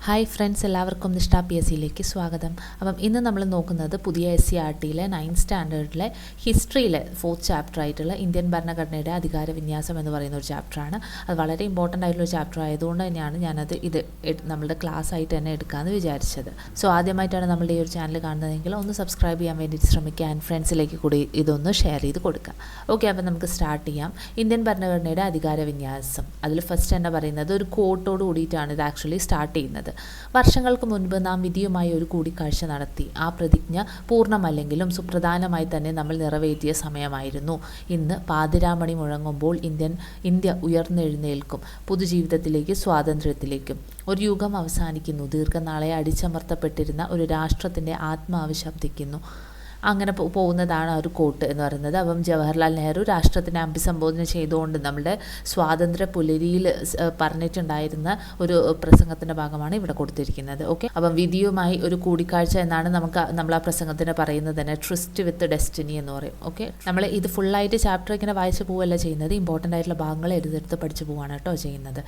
Hi friends, എല്ലാവർക്കും നിഷ്ഠ PSCയിലേക്ക് സ്വാഗതം. അപ്പം ഇന്ന് നമ്മൾ നോക്കുന്നത് പുതിയ SCERTയിലെ 9th സ്റ്റാൻഡേർഡിലെ ഹിസ്റ്ററിയിലെ 4th ചാപ്റ്റർ ആയിട്ടുള്ള ഇന്ത്യൻ ഭരണഘടനയുടെ അധികാര വിന്യാസം എന്ന് പറയുന്ന ഒരു ചാപ്റ്ററാണ്. അത് വളരെ ഇമ്പോർട്ടൻ്റ് ആയിട്ടുള്ള ഒരു ചാപ്റ്റർ ആയതുകൊണ്ട് തന്നെയാണ് ഞാനത് നമ്മളുടെ ക്ലാസ് ആയിട്ട് തന്നെ എടുക്കാമെന്ന് വിചാരിച്ചത്. സോ ആദ്യമായിട്ടാണ് നമ്മളുടെ ഈ ഒരു ചാനൽ കാണുന്നതെങ്കിൽ ഒന്ന് സബ്സ്ക്രൈബ് ചെയ്യാൻ വേണ്ടിയിട്ട് ശ്രമിക്കുക. ആൻഡ് ഫ്രണ്ട്സിലേക്ക് കൂടി ഇതൊന്ന് ഷെയർ ചെയ്ത് കൊടുക്കുക. ഓക്കെ, അപ്പം നമുക്ക് സ്റ്റാർട്ട് ചെയ്യാം. ഇന്ത്യൻ ഭരണഘടനയുടെ അധികാര വിന്യാസം. അതിൽ ഫസ്റ്റ് തന്നെ പറയുന്നത് ഒരു കോട്ടോട് കൂടിയിട്ടാണ് ഇത് ആക്ച്വലി സ്റ്റാർട്ട് ചെയ്യുന്നത്. വർഷങ്ങൾക്ക് മുൻപ് നാം വിധിയുമായി ഒരു കൂടിക്കാഴ്ച നടത്തി. ആ പ്രതിജ്ഞ പൂർണ്ണമല്ലെങ്കിലും സുപ്രധാനമായി തന്നെ നമ്മൾ നിറവേറ്റിയ സമയമായിരുന്നു. ഇന്ന് പാതിരാമണി മുഴങ്ങുമ്പോൾ ഇന്ത്യ ഉയർന്നെഴുന്നേൽക്കും, പുതുജീവിതത്തിലേക്ക്, സ്വാതന്ത്ര്യത്തിലേക്കും. ഒരു യുഗം അവസാനിക്കുന്നു. ദീർഘനാളെ അടിച്ചമർത്തപ്പെട്ടിരുന്ന ഒരു രാഷ്ട്രത്തിൻ്റെ ആത്മാവ് ശബ്ദിക്കുന്നു. അങ്ങനെ പോകുന്നതാണ് ഒരു കോട്ട് എന്ന് പറയുന്നത്. അപ്പം ജവഹർലാൽ നെഹ്റു രാഷ്ട്രത്തിനെ അഭിസംബോധന ചെയ്തുകൊണ്ട് നമ്മുടെ സ്വാതന്ത്ര്യ പുലരിയിൽ പറഞ്ഞിട്ടുണ്ടായിരുന്ന ഒരു പ്രസംഗത്തിൻ്റെ ഭാഗമാണ് ഇവിടെ കൊടുത്തിരിക്കുന്നത്. ഓക്കെ, അപ്പം വിധിയുമായി ഒരു കൂടിക്കാഴ്ച എന്നാണ് നമ്മൾ ആ പ്രസംഗത്തിന് പറയുന്നത് തന്നെ. ട്രിസ്റ്റ് വിത്ത് ഡെസ്റ്റിനി എന്ന് പറയും. ഓക്കെ, നമ്മൾ ഇത് ഫുള്ളായിട്ട് ചാപ്റ്റർ ഇങ്ങനെ വായിച്ചു പോവുകയല്ല ചെയ്യുന്നത്, ഇമ്പോർട്ടൻ്റ് ആയിട്ടുള്ള ഭാഗങ്ങൾ എടുത്തെടുത്ത് പഠിച്ചു പോവുകയാണ് കേട്ടോ ചെയ്യുന്നത്.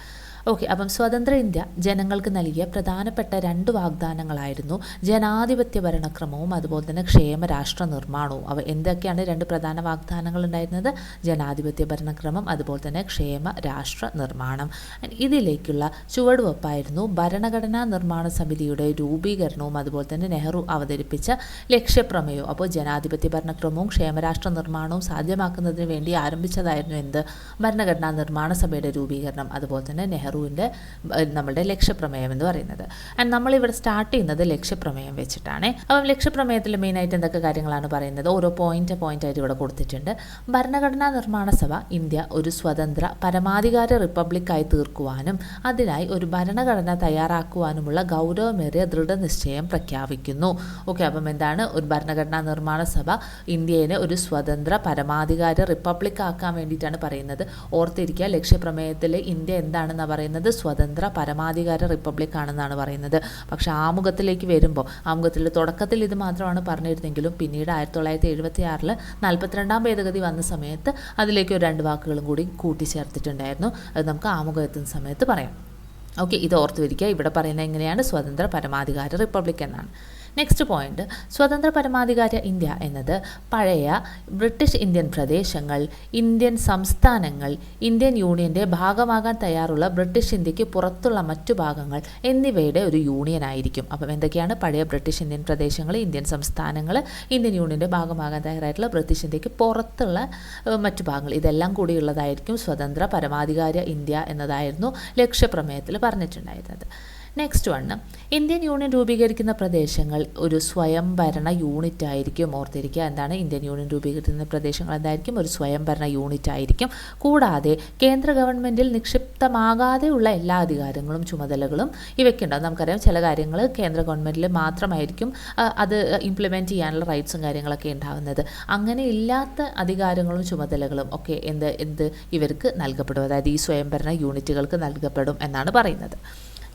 ഓക്കെ, അപ്പം സ്വതന്ത്ര ഇന്ത്യ ജനങ്ങൾക്ക് നൽകിയ പ്രധാനപ്പെട്ട 2 വാഗ്ദാനങ്ങളായിരുന്നു ജനാധിപത്യ ഭരണക്രമവും അതുപോലെ തന്നെ ക്ഷേമ രാഷ്ട്ര നിർമ്മാണവും. എന്തൊക്കെയാണ് 2 പ്രധാന വാഗ്ദാനങ്ങൾ ഉണ്ടായിരുന്നത്? ജനാധിപത്യ ഭരണക്രമം അതുപോലെ തന്നെ ക്ഷേമ രാഷ്ട്ര നിർമ്മാണം. ഇതിലേക്കുള്ള ചുവടുവെപ്പായിരുന്നു ഭരണഘടനാ നിർമ്മാണ സമിതിയുടെ രൂപീകരണവും അതുപോലെ തന്നെ നെഹ്റു അവതരിപ്പിച്ച ലക്ഷ്യപ്രമേയവും. അപ്പോൾ ജനാധിപത്യ ഭരണക്രമവും ക്ഷേമരാഷ്ട്ര നിർമ്മാണവും സാധ്യമാക്കുന്നതിന് വേണ്ടി ആരംഭിച്ചതായിരുന്നു ഭരണഘടനാ നിർമ്മാണ സഭയുടെ രൂപീകരണം, അതുപോലെ തന്നെ നെഹ്റുവിൻ്റെ നമ്മുടെ ലക്ഷ്യപ്രമേയം എന്ന് പറയുന്നത്. ആൻഡ് നമ്മളിവിടെ സ്റ്റാർട്ട് ചെയ്യുന്നത് ലക്ഷ്യപ്രമേയം വെച്ചിട്ടാണ്. അപ്പം ലക്ഷ്യപ്രമേയത്തിൽ മെയിനായിട്ട് എന്തൊക്കെ കാര്യങ്ങളാണ് പറയുന്നത്? ഓരോ പോയിന്റ് ആയിട്ട് ഇവിടെ കൊടുത്തിട്ടുണ്ട്. ഭരണഘടനാ നിർമ്മാണ സഭ ഇന്ത്യ ഒരു സ്വതന്ത്ര പരമാധികാര റിപ്പബ്ലിക്കായി തീർക്കുവാനും അതിനായി ഒരു ഭരണഘടന തയ്യാറാക്കുവാനുമുള്ള ഗൗരവമേറിയ ദൃഢനിശ്ചയം പ്രഖ്യാപിക്കുന്നു. ഓക്കെ, അപ്പം എന്താണ് ഒരു ഭരണഘടനാ നിർമ്മാണ സഭ ഇന്ത്യയെ ഒരു സ്വതന്ത്ര പരമാധികാര റിപ്പബ്ലിക് ആക്കാൻ വേണ്ടിയിട്ടാണ് പറയുന്നത്. ഓർത്തിരിക്കുക, ലക്ഷ്യപ്രമേയത്തിൽ ഇന്ത്യ എന്താണെന്ന് പറയുന്നത് സ്വതന്ത്ര പരമാധികാര റിപ്പബ്ലിക് ആണെന്നാണ് പറയുന്നത്. പക്ഷെ ആമുഖത്തിലേക്ക് വരുമ്പോൾ ആമുഖത്തിൽ തുടക്കത്തിൽ ഇത് മാത്രമാണ് പറഞ്ഞിരുന്നെങ്കിലും പിന്നീട് 1976 42ാം ഭേദഗതി വന്ന സമയത്ത് അതിലേക്ക് ഒരു 2 വാക്കുകളും കൂടി കൂട്ടിച്ചേർത്തിട്ടുണ്ടായിരുന്നു. അത് നമുക്ക് ആമുഖം എത്തുന്ന സമയത്ത് പറയാം. ഓക്കെ, ഇത് ഓർത്ത് വയ്ക്കുക. ഇവിടെ പറയുന്നത് എങ്ങനെയാണ്? സ്വതന്ത്ര പരമാധികാര റിപ്പബ്ലിക് എന്നാണ്. നെക്സ്റ്റ് പോയിന്റ്, സ്വതന്ത്ര പരമാധികാര ഇന്ത്യ എന്നത് പഴയ ബ്രിട്ടീഷ് ഇന്ത്യൻ പ്രദേശങ്ങൾ, ഇന്ത്യൻ സംസ്ഥാനങ്ങൾ, ഇന്ത്യൻ യൂണിയൻ്റെ ഭാഗമാകാൻ തയ്യാറുള്ള ബ്രിട്ടീഷ് ഇന്ത്യക്ക് പുറത്തുള്ള മറ്റു ഭാഗങ്ങൾ എന്നിവയുടെ ഒരു യൂണിയൻ ആയിരിക്കും. അപ്പം എന്തൊക്കെയാണ്? പഴയ ബ്രിട്ടീഷ് ഇന്ത്യൻ പ്രദേശങ്ങൾ, ഇന്ത്യൻ സംസ്ഥാനങ്ങൾ, ഇന്ത്യൻ യൂണിയൻ്റെ ഭാഗമാകാൻ തയ്യാറായിട്ടുള്ള ബ്രിട്ടീഷ് ഇന്ത്യക്ക് പുറത്തുള്ള മറ്റു ഭാഗങ്ങൾ, ഇതെല്ലാം കൂടിയുള്ളതായിരിക്കും സ്വതന്ത്ര പരമാധികാര ഇന്ത്യ എന്നതായിരുന്നു ലക്ഷ്യപ്രമേയത്തിൽ പറഞ്ഞിട്ടുണ്ടായിരുന്നത്. നെക്സ്റ്റ് വണ്, ഇന്ത്യൻ യൂണിയൻ രൂപീകരിക്കുന്ന പ്രദേശങ്ങൾ ഒരു സ്വയംഭരണ യൂണിറ്റ് ആയിരിക്കും. ഓർത്തിരിക്കുക, എന്താണ് ഇന്ത്യൻ യൂണിയൻ രൂപീകരിക്കുന്ന പ്രദേശങ്ങൾ എന്തായിരിക്കും? ഒരു സ്വയംഭരണ യൂണിറ്റ് ആയിരിക്കും. കൂടാതെ കേന്ദ്ര ഗവൺമെൻറ്റിൽ നിക്ഷിപ്തമാകാതെയുള്ള എല്ലാ അധികാരങ്ങളും ചുമതലകളും ഇവയ്ക്കുണ്ടാകും. നമുക്കറിയാം, ചില കാര്യങ്ങൾ കേന്ദ്ര ഗവൺമെൻറ്റിൽ മാത്രമായിരിക്കും അത് ഇംപ്ലിമെൻറ്റ് ചെയ്യാനുള്ള റൈറ്റ്സും കാര്യങ്ങളൊക്കെ ഉണ്ടാകുന്നത്. അങ്ങനെ ഇല്ലാത്ത അധികാരങ്ങളും ചുമതലകളും ഒക്കെ ഇവർക്ക് നൽകപ്പെടും, അതായത് ഈ സ്വയംഭരണ യൂണിറ്റുകൾക്ക് നൽകപ്പെടും എന്നാണ് പറയുന്നത്.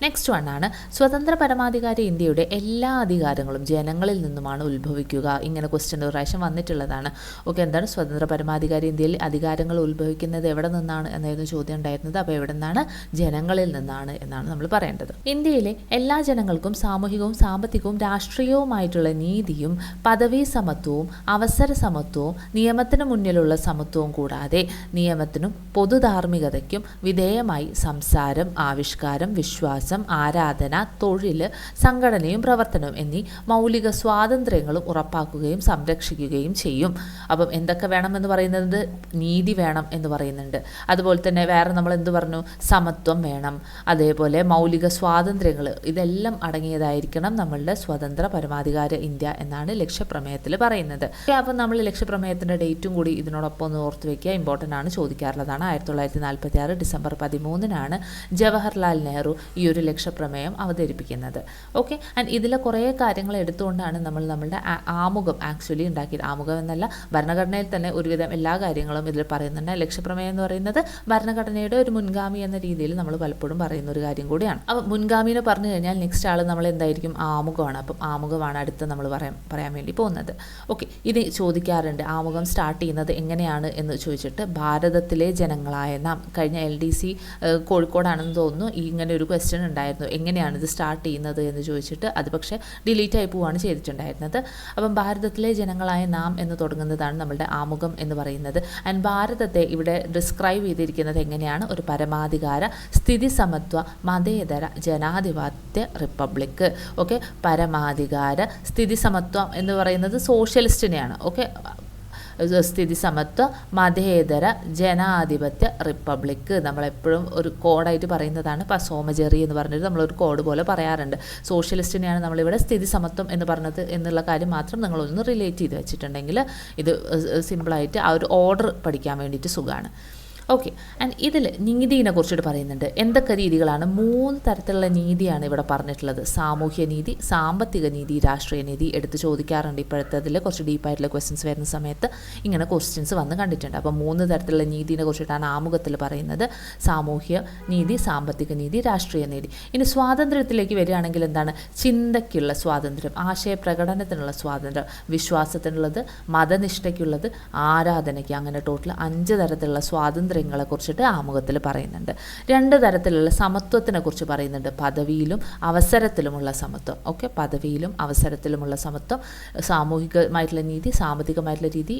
നെക്സ്റ്റ് വണ്ണാണ്, സ്വതന്ത്ര പരമാധികാര ഇന്ത്യയുടെ എല്ലാ അധികാരങ്ങളും ജനങ്ങളിൽ നിന്നുമാണ് ഉത്ഭവിക്കുക. ഇങ്ങനെ ക്വസ്റ്റ്യൻ ഒരു പ്രാവശ്യം വന്നിട്ടുള്ളതാണ്. ഓക്കെ, എന്താണ് സ്വതന്ത്ര പരമാധികാര ഇന്ത്യയിൽ അധികാരങ്ങൾ ഉത്ഭവിക്കുന്നത് എവിടെ നിന്നാണ് എന്നായിരുന്നു ചോദ്യം ഉണ്ടായിരുന്നത്. അപ്പോൾ എവിടെ നിന്നാണ്? ജനങ്ങളിൽ നിന്നാണ് എന്നാണ് നമ്മൾ പറയേണ്ടത്. ഇന്ത്യയിലെ എല്ലാ ജനങ്ങൾക്കും സാമൂഹികവും സാമ്പത്തികവും രാഷ്ട്രീയവുമായിട്ടുള്ള നീതിയും പദവി സമത്വവും അവസര സമത്വവും നിയമത്തിന് മുന്നിലുള്ള സമത്വവും കൂടാതെ നിയമത്തിനും പൊതുധാർമ്മികതയ്ക്കും വിധേയമായി സംസാരം, ആവിഷ്കാരം, വിശ്വാസം, ആരാധന, തൊഴിൽ, സംഘടനയും പ്രവർത്തനവും എന്നീ മൗലിക സ്വാതന്ത്ര്യങ്ങളും ഉറപ്പാക്കുകയും സംരക്ഷിക്കുകയും ചെയ്യും. അപ്പം എന്തൊക്കെ വേണമെന്ന് പറയുന്നത്? നീതി വേണം എന്ന് പറയുന്നുണ്ട്. അതുപോലെ തന്നെ വേറെ നമ്മൾ എന്ത് പറഞ്ഞു? സമത്വം വേണം. അതേപോലെ മൗലിക സ്വാതന്ത്ര്യങ്ങൾ, ഇതെല്ലാം അടങ്ങിയതായിരിക്കണം നമ്മളുടെ സ്വതന്ത്ര പരമാധികാര ഇന്ത്യ എന്നാണ് ലക്ഷ്യപ്രമേയത്തിൽ പറയുന്നത്. അപ്പം നമ്മൾ ലക്ഷ്യപ്രമേയത്തിൻ്റെ ഡേറ്റും കൂടി ഇതിനോടൊപ്പം ഒന്ന് ഓർത്ത് വയ്ക്കുക, ഇമ്പോർട്ടൻ്റ് ആണ്, ചോദിക്കാറുള്ളതാണ്. 1946 ഡിസംബർ 13 ജവഹർലാൽ നെഹ്റു ഈ ഒരു ലക്ഷ്യപ്രമേയം അവതരിപ്പിക്കുന്നത്. ഓക്കെ, ആൻഡ് ഇതിലെ കുറേ കാര്യങ്ങൾ എടുത്തുകൊണ്ടാണ് നമ്മളുടെ ആമുഖം ആക്ച്വലി ഉണ്ടാക്കിയത്. ആമുഖം എന്നല്ല, ഭരണഘടനയിൽ തന്നെ ഒരുവിധം എല്ലാ കാര്യങ്ങളും ഇതിൽ പറയുന്നുണ്ട്. ലക്ഷ്യപ്രമേയം എന്ന് പറയുന്നത് ഭരണഘടനയുടെ ഒരു മുൻഗാമി എന്ന രീതിയിൽ നമ്മൾ പലപ്പോഴും പറയുന്ന ഒരു കാര്യം കൂടിയാണ്. അപ്പം മുൻഗാമിനെ പറഞ്ഞു കഴിഞ്ഞാൽ നെക്സ്റ്റ് ആൾ നമ്മൾ എന്തായിരിക്കും? ആമുഖമാണ്. അപ്പം ആമുഖമാണ് അടുത്ത് നമ്മൾ പറയാൻ വേണ്ടി പോകുന്നത്. ഓക്കെ, ഇത് ചോദിക്കാറുണ്ട്, ആമുഖം സ്റ്റാർട്ട് ചെയ്യുന്നത് എങ്ങനെയാണ് എന്ന് ചോദിച്ചിട്ട്. ഭാരതത്തിലെ ജനങ്ങളായ നാം, കഴിഞ്ഞ LDC കോഴിക്കോടാണെന്ന് തോന്നുന്നു ഇങ്ങനെ ഒരു ക്വസ്റ്റ്യൻ ഉണ്ടായിരുന്നു, എങ്ങനെയാണ് ഇത് സ്റ്റാർട്ട് ചെയ്യുന്നത് എന്ന് ചോദിച്ചിട്ട്. അത് പക്ഷേ ഡിലീറ്റ് ആയി പോവുകയാണ് ചെയ്തിട്ടുണ്ടായിരുന്നത്. അപ്പം ഭാരതത്തിലെ ജനങ്ങളായ നാം എന്ന് തുടങ്ങുന്നതാണ് നമ്മളുടെ ആമുഖം എന്ന് പറയുന്നത്. ആൻഡ് ഭാരതത്തെ ഇവിടെ ഡിസ്ക്രൈബ് ചെയ്തിരിക്കുന്നത് എങ്ങനെയാണ്? ഒരു പരമാധികാര, സ്ഥിതി സമത്വ, മതേതര, ജനാധിപത്യ റിപ്പബ്ലിക്. ഓക്കെ, പരമാധികാര, സ്ഥിതി സമത്വം എന്ന് പറയുന്നത് സോഷ്യലിസ്റ്റിനെയാണ്. ഓക്കെ, സ്ഥിതി സമത്വ, മതേതര, ജനാധിപത്യ റിപ്പബ്ലിക് നമ്മളെപ്പോഴും ഒരു കോഡായിട്ട് പറയുന്നതാണ്. ഇപ്പോൾ സോമജെറി എന്ന് പറഞ്ഞിട്ട് നമ്മളൊരു കോഡ് പോലെ പറയാറുണ്ട്. സോഷ്യലിസ്റ്റിനെയാണ് നമ്മളിവിടെ സ്ഥിതി സമത്വം എന്ന് പറഞ്ഞത് എന്നുള്ള കാര്യം മാത്രം നിങ്ങളൊന്ന് റിലേറ്റ് ചെയ്ത് വെച്ചിട്ടുണ്ടെങ്കിൽ ഇത് സിമ്പിളായിട്ട് ആ ഒരു ഓർഡർ പഠിക്കാൻ വേണ്ടിയിട്ട് സുഖമാണ്. ഓക്കെ, ആൻഡ് ഇതിൽ നീതിനെ കുറിച്ചിട്ട് പറയുന്നുണ്ട്. എന്തൊക്കെ രീതികളാണ്? 3 തരത്തിലുള്ള നീതിയാണ് ഇവിടെ പറഞ്ഞിട്ടുള്ളത്. സാമൂഹ്യ നീതി, സാമ്പത്തിക നീതി, രാഷ്ട്രീയ നീതി എടുത്ത് ചോദിക്കാറുണ്ട്. ഇപ്പോഴത്തെ അതിൽ കുറച്ച് ഡീപ്പായിട്ടുള്ള ക്വസ്റ്റ്യൻസ് വരുന്ന സമയത്ത് ഇങ്ങനെ ക്വസ്റ്റ്യൻസ് വന്ന് കണ്ടിട്ടുണ്ട്. അപ്പോൾ 3 തരത്തിലുള്ള നീതിനെ കുറിച്ചിട്ടാണ് ആമുഖത്തിൽ പറയുന്നത്. സാമൂഹ്യ നീതി, സാമ്പത്തിക നീതി, രാഷ്ട്രീയ നീതി. ഇനി സ്വാതന്ത്ര്യത്തിലേക്ക് വരികയാണെങ്കിൽ എന്താണ്? ചിന്തയ്ക്കുള്ള സ്വാതന്ത്ര്യം, ആശയപ്രകടനത്തിനുള്ള സ്വാതന്ത്ര്യം, വിശ്വാസത്തിനുള്ളത്, മതനിഷ്ഠയ്ക്കുള്ളത്, ആരാധനയ്ക്ക്, അങ്ങനെ ടോട്ടൽ 5 തരത്തിലുള്ള സ്വാതന്ത്ര്യം കുറിച്ചിട്ട് ആമുഖത്തിൽ പറയുന്നുണ്ട്. 2 തരത്തിലുള്ള സമത്വത്തിനെ കുറിച്ച് പറയുന്നുണ്ട്. പദവിയിലും അവസരത്തിലുമുള്ള സമത്വം. ഓക്കെ, പദവിയിലും അവസരത്തിലുമുള്ള സമത്വം, സാമൂഹികമായിട്ടുള്ള നീതി, സാമ്പത്തികമായിട്ടുള്ള നീതി,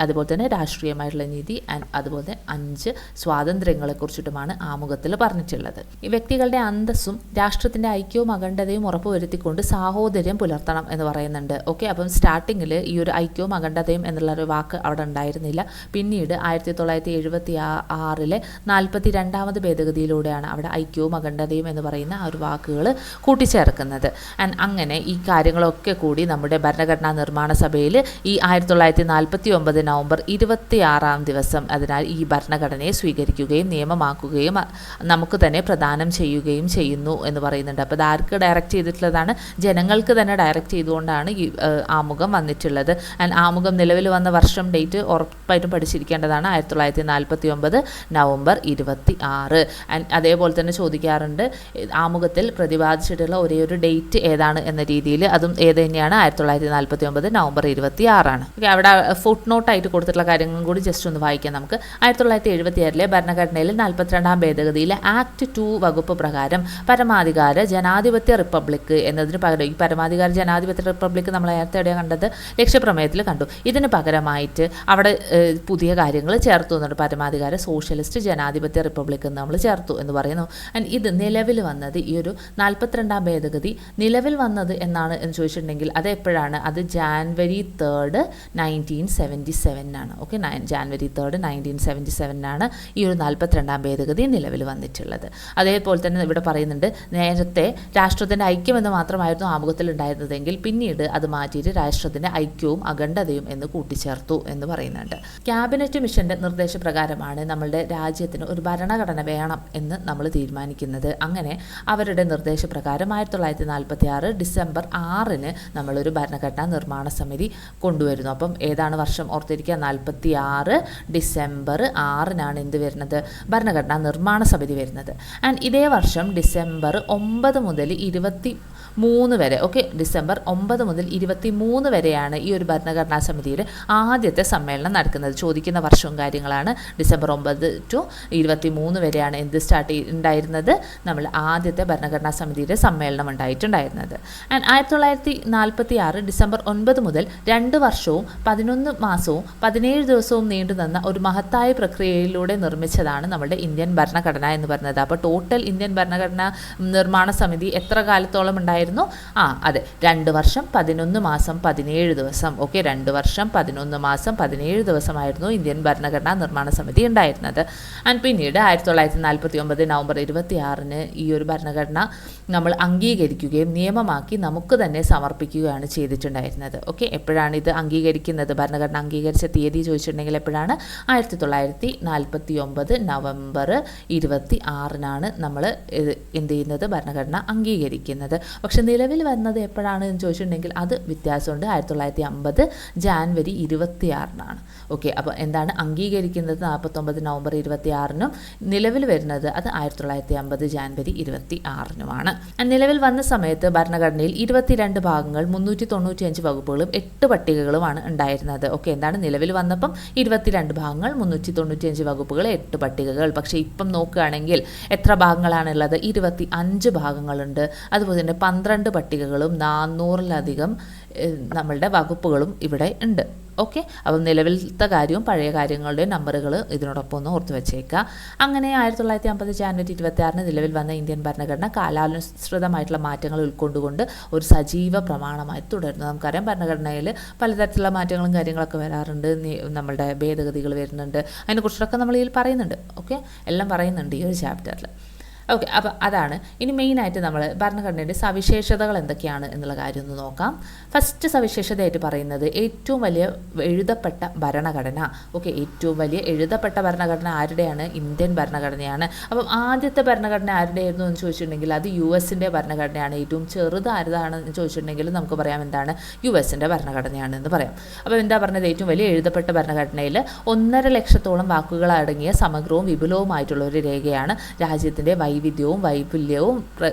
അതുപോലെ തന്നെ രാഷ്ട്രീയമായിട്ടുള്ള നീതി, ആൻഡ് അതുപോലെ 5 സ്വാതന്ത്ര്യങ്ങളെ കുറിച്ചിട്ടുമാണ് ആമുഖത്തിൽ പറഞ്ഞിട്ടുള്ളത്. ഈ വ്യക്തികളുടെ അന്തസ്സും രാഷ്ട്രത്തിൻ്റെ ഐക്യവും അഖണ്ഡതയും ഉറപ്പുവരുത്തിക്കൊണ്ട് സാഹോദര്യം പുലർത്തണം എന്ന് പറയുന്നുണ്ട്. ഓക്കെ, അപ്പം സ്റ്റാർട്ടിങ്ങിൽ ഈ ഒരു ഐക്യവും അഖണ്ഡതയും എന്നുള്ളൊരു വാക്ക് അവിടെ ഉണ്ടായിരുന്നില്ല. പിന്നീട് 1976 42ാമത് ഭേദഗതിയിലൂടെയാണ് അവിടെ ഐക്യവും അഖണ്ഡതയും എന്ന് പറയുന്ന ആ ഒരു വാക്കുകൾ കൂട്ടിച്ചേർക്കുന്നത്. ആൻഡ് അങ്ങനെ ഈ കാര്യങ്ങളൊക്കെ കൂടി നമ്മുടെ ഭരണഘടനാ നിർമ്മാണ സഭയിൽ ഈ 1949 നവംബർ 26 ദിവസം അതിനാൽ ഈ ഭരണഘടനയെ സ്വീകരിക്കുകയും നിയമമാക്കുകയും നമുക്ക് തന്നെ പ്രദാനം ചെയ്യുകയും ചെയ്യുന്നു എന്ന് പറയുന്നുണ്ട്. അപ്പോൾ ഇത് ആർക്ക് ഡയറക്റ്റ് ചെയ്തിട്ടുള്ളതാണ്? ജനങ്ങൾക്ക് തന്നെ ഡയറക്റ്റ് ചെയ്തുകൊണ്ടാണ് ഈ ആമുഖം വന്നിട്ടുള്ളത്. ആൻഡ് ആമുഖം നിലവിൽ വന്ന വർഷം ഡേറ്റ് ഉറപ്പായിട്ടും പഠിച്ചിരിക്കേണ്ടതാണ്. 1949 നവംബർ 26. ആൻഡ് അതേപോലെ തന്നെ ചോദിക്കാറുണ്ട് ആമുഖത്തിൽ പ്രതിപാദിച്ചിട്ടുള്ള ഒരേ ഒരു ഡേറ്റ് ഏതാണ് എന്ന രീതിയിൽ. അതും ഏത് തന്നെയാണ്? 1949 നവംബർ 26. ഓക്കെ, അവിടെ ഫുട് നോട്ടായിട്ട് കൊടുത്തിട്ടുള്ള കാര്യങ്ങളും കൂടി ജസ്റ്റ് ഒന്ന് വായിക്കാം നമുക്ക്. 1976 ഭരണഘടനയിൽ 42ാം ഭേദഗതിയിലെ ആക്ട് 2 വകുപ്പ് പ്രകാരം പരമാധികാര ജനാധിപത്യ റിപ്പബ്ലിക് എന്നതിന് പകരം, ഈ പരമാധികാര ജനാധിപത്യ റിപ്പബ്ലിക് നമ്മൾ നേരത്തെ എവിടെയാണ് കണ്ടത്? ലക്ഷ്യപ്രമേയത്തിൽ കണ്ടു. ഇതിന് പകരമായിട്ട് അവിടെ പുതിയ കാര്യങ്ങൾ ചേർത്തു എന്നുണ്ട്. പരമാധികാര സോഷ്യലിസ്റ്റ് ജനാധിപത്യ റിപ്പബ്ലിക് എന്ന് നമ്മൾ ചേർത്തു എന്ന് പറയുന്നു. ആൻഡ് ഇത് നിലവിൽ വന്നത്, ഈ ഒരു 42ാം ഭേദഗതി നിലവിൽ വന്നത് എന്നാണ് എന്ന് ചോദിച്ചിട്ടുണ്ടെങ്കിൽ അത് എപ്പോഴാണ്? അത് ജാനുവരി 3, 1977 ഓക്കെ, ജാനുവരി 3, 1977 ഈ ഒരു 42ാം ഭേദഗതി നിലവിൽ വന്നിട്ടുള്ളത്. അതേപോലെ തന്നെ ഇവിടെ പറയുന്നുണ്ട്, നേരത്തെ രാഷ്ട്രത്തിൻ്റെ ഐക്യം എന്ന് മാത്രമായിരുന്നു ആമുഖത്തിൽ ഉണ്ടായിരുന്നതെങ്കിൽ പിന്നീട് അത് മാറ്റിയിട്ട് രാഷ്ട്രത്തിൻ്റെ ഐക്യവും അഖണ്ഡതയും എന്ന് കൂട്ടിച്ചേർത്തു എന്ന് പറയുന്നുണ്ട്. ക്യാബിനറ്റ് മിഷന്റെ നിർദ്ദേശപ്രകാരമാണ് നമ്മളുടെ രാജ്യത്തിന് ഒരു ഭരണഘടന വേണം എന്ന് നമ്മൾ തീരുമാനിക്കുന്നത്. അങ്ങനെ അവരുടെ നിർദ്ദേശപ്രകാരം 1946 ഡിസംബർ 6 നമ്മളൊരു ഭരണഘടനാ നിർമ്മാണ സമിതി കൊണ്ടുവരുന്നു. അപ്പം ഏതാണ് വർഷം ഓർത്തിരിക്കുക? 46 ഡിസംബർ 6 എന്ത് വരുന്നത്? ഭരണഘടനാ നിർമ്മാണ സമിതി വരുന്നത്. ആൻഡ് ഇതേ വർഷം ഡിസംബർ 9 മുതൽ 23 വരെ, ഓക്കെ, ഡിസംബർ 9 മുതൽ 23 വരെയാണ് ഈ ഒരു ഭരണഘടനാ സമിതിയുടെ ആദ്യത്തെ സമ്മേളനം നടക്കുന്നത്. ചോദിക്കുന്ന വർഷവും കാര്യങ്ങളാണ്. ഡിസംബർ 9 to 23 വരെയാണ് എന്ത് സ്റ്റാർട്ട് ഉണ്ടായിരുന്നത്? നമ്മൾ ആദ്യത്തെ ഭരണഘടനാ സമിതിയുടെ സമ്മേളനം ഉണ്ടായിട്ടുണ്ടായിരുന്നത്. ആൻഡ് 1946 ഡിസംബർ 9 മുതൽ 2 വർഷവും 11 മാസവും 17 ദിവസവും നീണ്ടുനിന്ന ഒരു മഹത്തായ പ്രക്രിയയിലൂടെ നിർമ്മിച്ചതാണ് നമ്മുടെ ഇന്ത്യൻ ഭരണഘടന എന്ന് പറയുന്നത്. അപ്പോൾ ടോട്ടൽ ഇന്ത്യൻ ഭരണഘടനാ നിർമ്മാണ സമിതി എത്ര കാലത്തോളം ഉണ്ടായിരുന്നു? അതെ, 2 വർഷം 11 മാസം 17 ദിവസം. ഓക്കെ, 2 വർഷം 11 മാസം 17 ദിവസമായിരുന്നു ഇന്ത്യൻ ഭരണഘടനാ നിർമ്മാണ സമിതി ഉണ്ടായിരുന്നത്. ആൻഡ് പിന്നീട് 1949 നവംബർ 26 ഈ ഒരു ഭരണഘടന നമ്മൾ അംഗീകരിക്കുകയും നിയമമാക്കി നമുക്ക് തന്നെ സമർപ്പിക്കുകയാണ് ചെയ്തിട്ടുണ്ടായിരുന്നത്. ഓക്കെ, എപ്പോഴാണ് ഇത് അംഗീകരിക്കുന്നത്? ഭരണഘടന അംഗീകരിച്ച തീയതി ചോദിച്ചിട്ടുണ്ടെങ്കിൽ എപ്പോഴാണ്? 1949 നവംബർ 26 നമ്മൾ എന്ത് ചെയ്യുന്നത്? ഭരണഘടന അംഗീകരിക്കുന്നത്. പക്ഷേ പക്ഷേ നിലവിൽ വന്നത് എപ്പോഴാണ് എന്ന് ചോദിച്ചിട്ടുണ്ടെങ്കിൽ അത് വ്യത്യാസമുണ്ട്. 1950 ജാനുവരി 26-നാണ്. ഓക്കെ, അപ്പോൾ എന്താണ് അംഗീകരിക്കുന്നത് 49 നവംബർ 26-നും നിലവിൽ വരുന്നത് അത് 1950 ജാനുവരി 26-നുമാണ്. നിലവിൽ വന്ന സമയത്ത് ഭരണഘടനയിൽ 22 ഭാഗങ്ങൾ 395 വകുപ്പുകളും 8 പട്ടികകളുമാണ് ഉണ്ടായിരുന്നത്. ഓക്കെ, എന്താണ് നിലവിൽ വന്നപ്പം 22 ഭാഗങ്ങൾ 395 വകുപ്പുകൾ 8 പട്ടികകൾ. പക്ഷേ ഇപ്പം നോക്കുകയാണെങ്കിൽ എത്ര ഭാഗങ്ങളാണുള്ളത്? 25 ഭാഗങ്ങളുണ്ട്. അതുപോലെ തന്നെ 12 പട്ടികകളും 400-ലധികം നമ്മളുടെ വകുപ്പുകളും ഇവിടെ ഉണ്ട്. ഓക്കെ, അപ്പം നിലവിലത്തെ കാര്യവും പഴയ കാര്യങ്ങളുടെ നമ്പറുകൾ ഇതിനോടൊപ്പം ഒന്ന് ഓർത്ത് വെച്ചേക്കുക. അങ്ങനെ 1950 ജാനുവരി 26-ന് നിലവിൽ വന്ന ഇന്ത്യൻ ഭരണഘടന കാലാനുസൃതമായിട്ടുള്ള മാറ്റങ്ങൾ ഉൾക്കൊണ്ടുകൊണ്ട് ഒരു സജീവ പ്രമാണമായി തുടരുന്നു. നമുക്കറിയാം ഭരണഘടനയിൽ പലതരത്തിലുള്ള മാറ്റങ്ങളും കാര്യങ്ങളൊക്കെ വരാറുണ്ട്, നമ്മളുടെ ഭേദഗതികൾ വരുന്നുണ്ട്, അതിനെക്കുറിച്ചൊക്കെ നമ്മൾ ഇതിൽ പറയുന്നുണ്ട്. ഓക്കെ, എല്ലാം പറയുന്നുണ്ട് ഈ ഒരു ചാപ്റ്ററിൽ. ഓക്കെ, അപ്പോൾ അതാണ് ഇനി മെയിനായിട്ട് നമ്മൾ ഭരണഘടനയുടെ സവിശേഷതകൾ എന്തൊക്കെയാണ് എന്നുള്ള കാര്യം ഒന്ന് നോക്കാം. ഫസ്റ്റ് സവിശേഷതയായിട്ട് പറയുന്നത് ഏറ്റവും വലിയ എഴുതപ്പെട്ട ഭരണഘടന. ഓക്കെ, ഏറ്റവും വലിയ എഴുതപ്പെട്ട ഭരണഘടന ആരുടെയാണ്? ഇന്ത്യൻ ഭരണഘടനയാണ്. അപ്പം ആദ്യത്തെ ഭരണഘടന ആരുടെയായിരുന്നു എന്ന് ചോദിച്ചിട്ടുണ്ടെങ്കിൽ അത് US-ൻ്റെ ഭരണഘടനയാണ്. ഏറ്റവും ചെറുത് ആരുതാണെന്ന് ചോദിച്ചിട്ടുണ്ടെങ്കിൽ നമുക്ക് പറയാം എന്താണ് US-ൻ്റെ ഭരണഘടനയാണ് എന്ന് പറയാം. അപ്പോൾ എന്താ പറഞ്ഞത്? ഏറ്റവും വലിയ എഴുതപ്പെട്ട ഭരണഘടനയിൽ 1.5 ലക്ഷത്തോളം വാക്കുകൾ അടങ്ങിയ സമഗ്രവും വിപുലവുമായിട്ടുള്ള ഒരു രേഖയാണ്. രാജ്യത്തിൻ്റെ വൈവിധ്യവും വൈപുല്യവും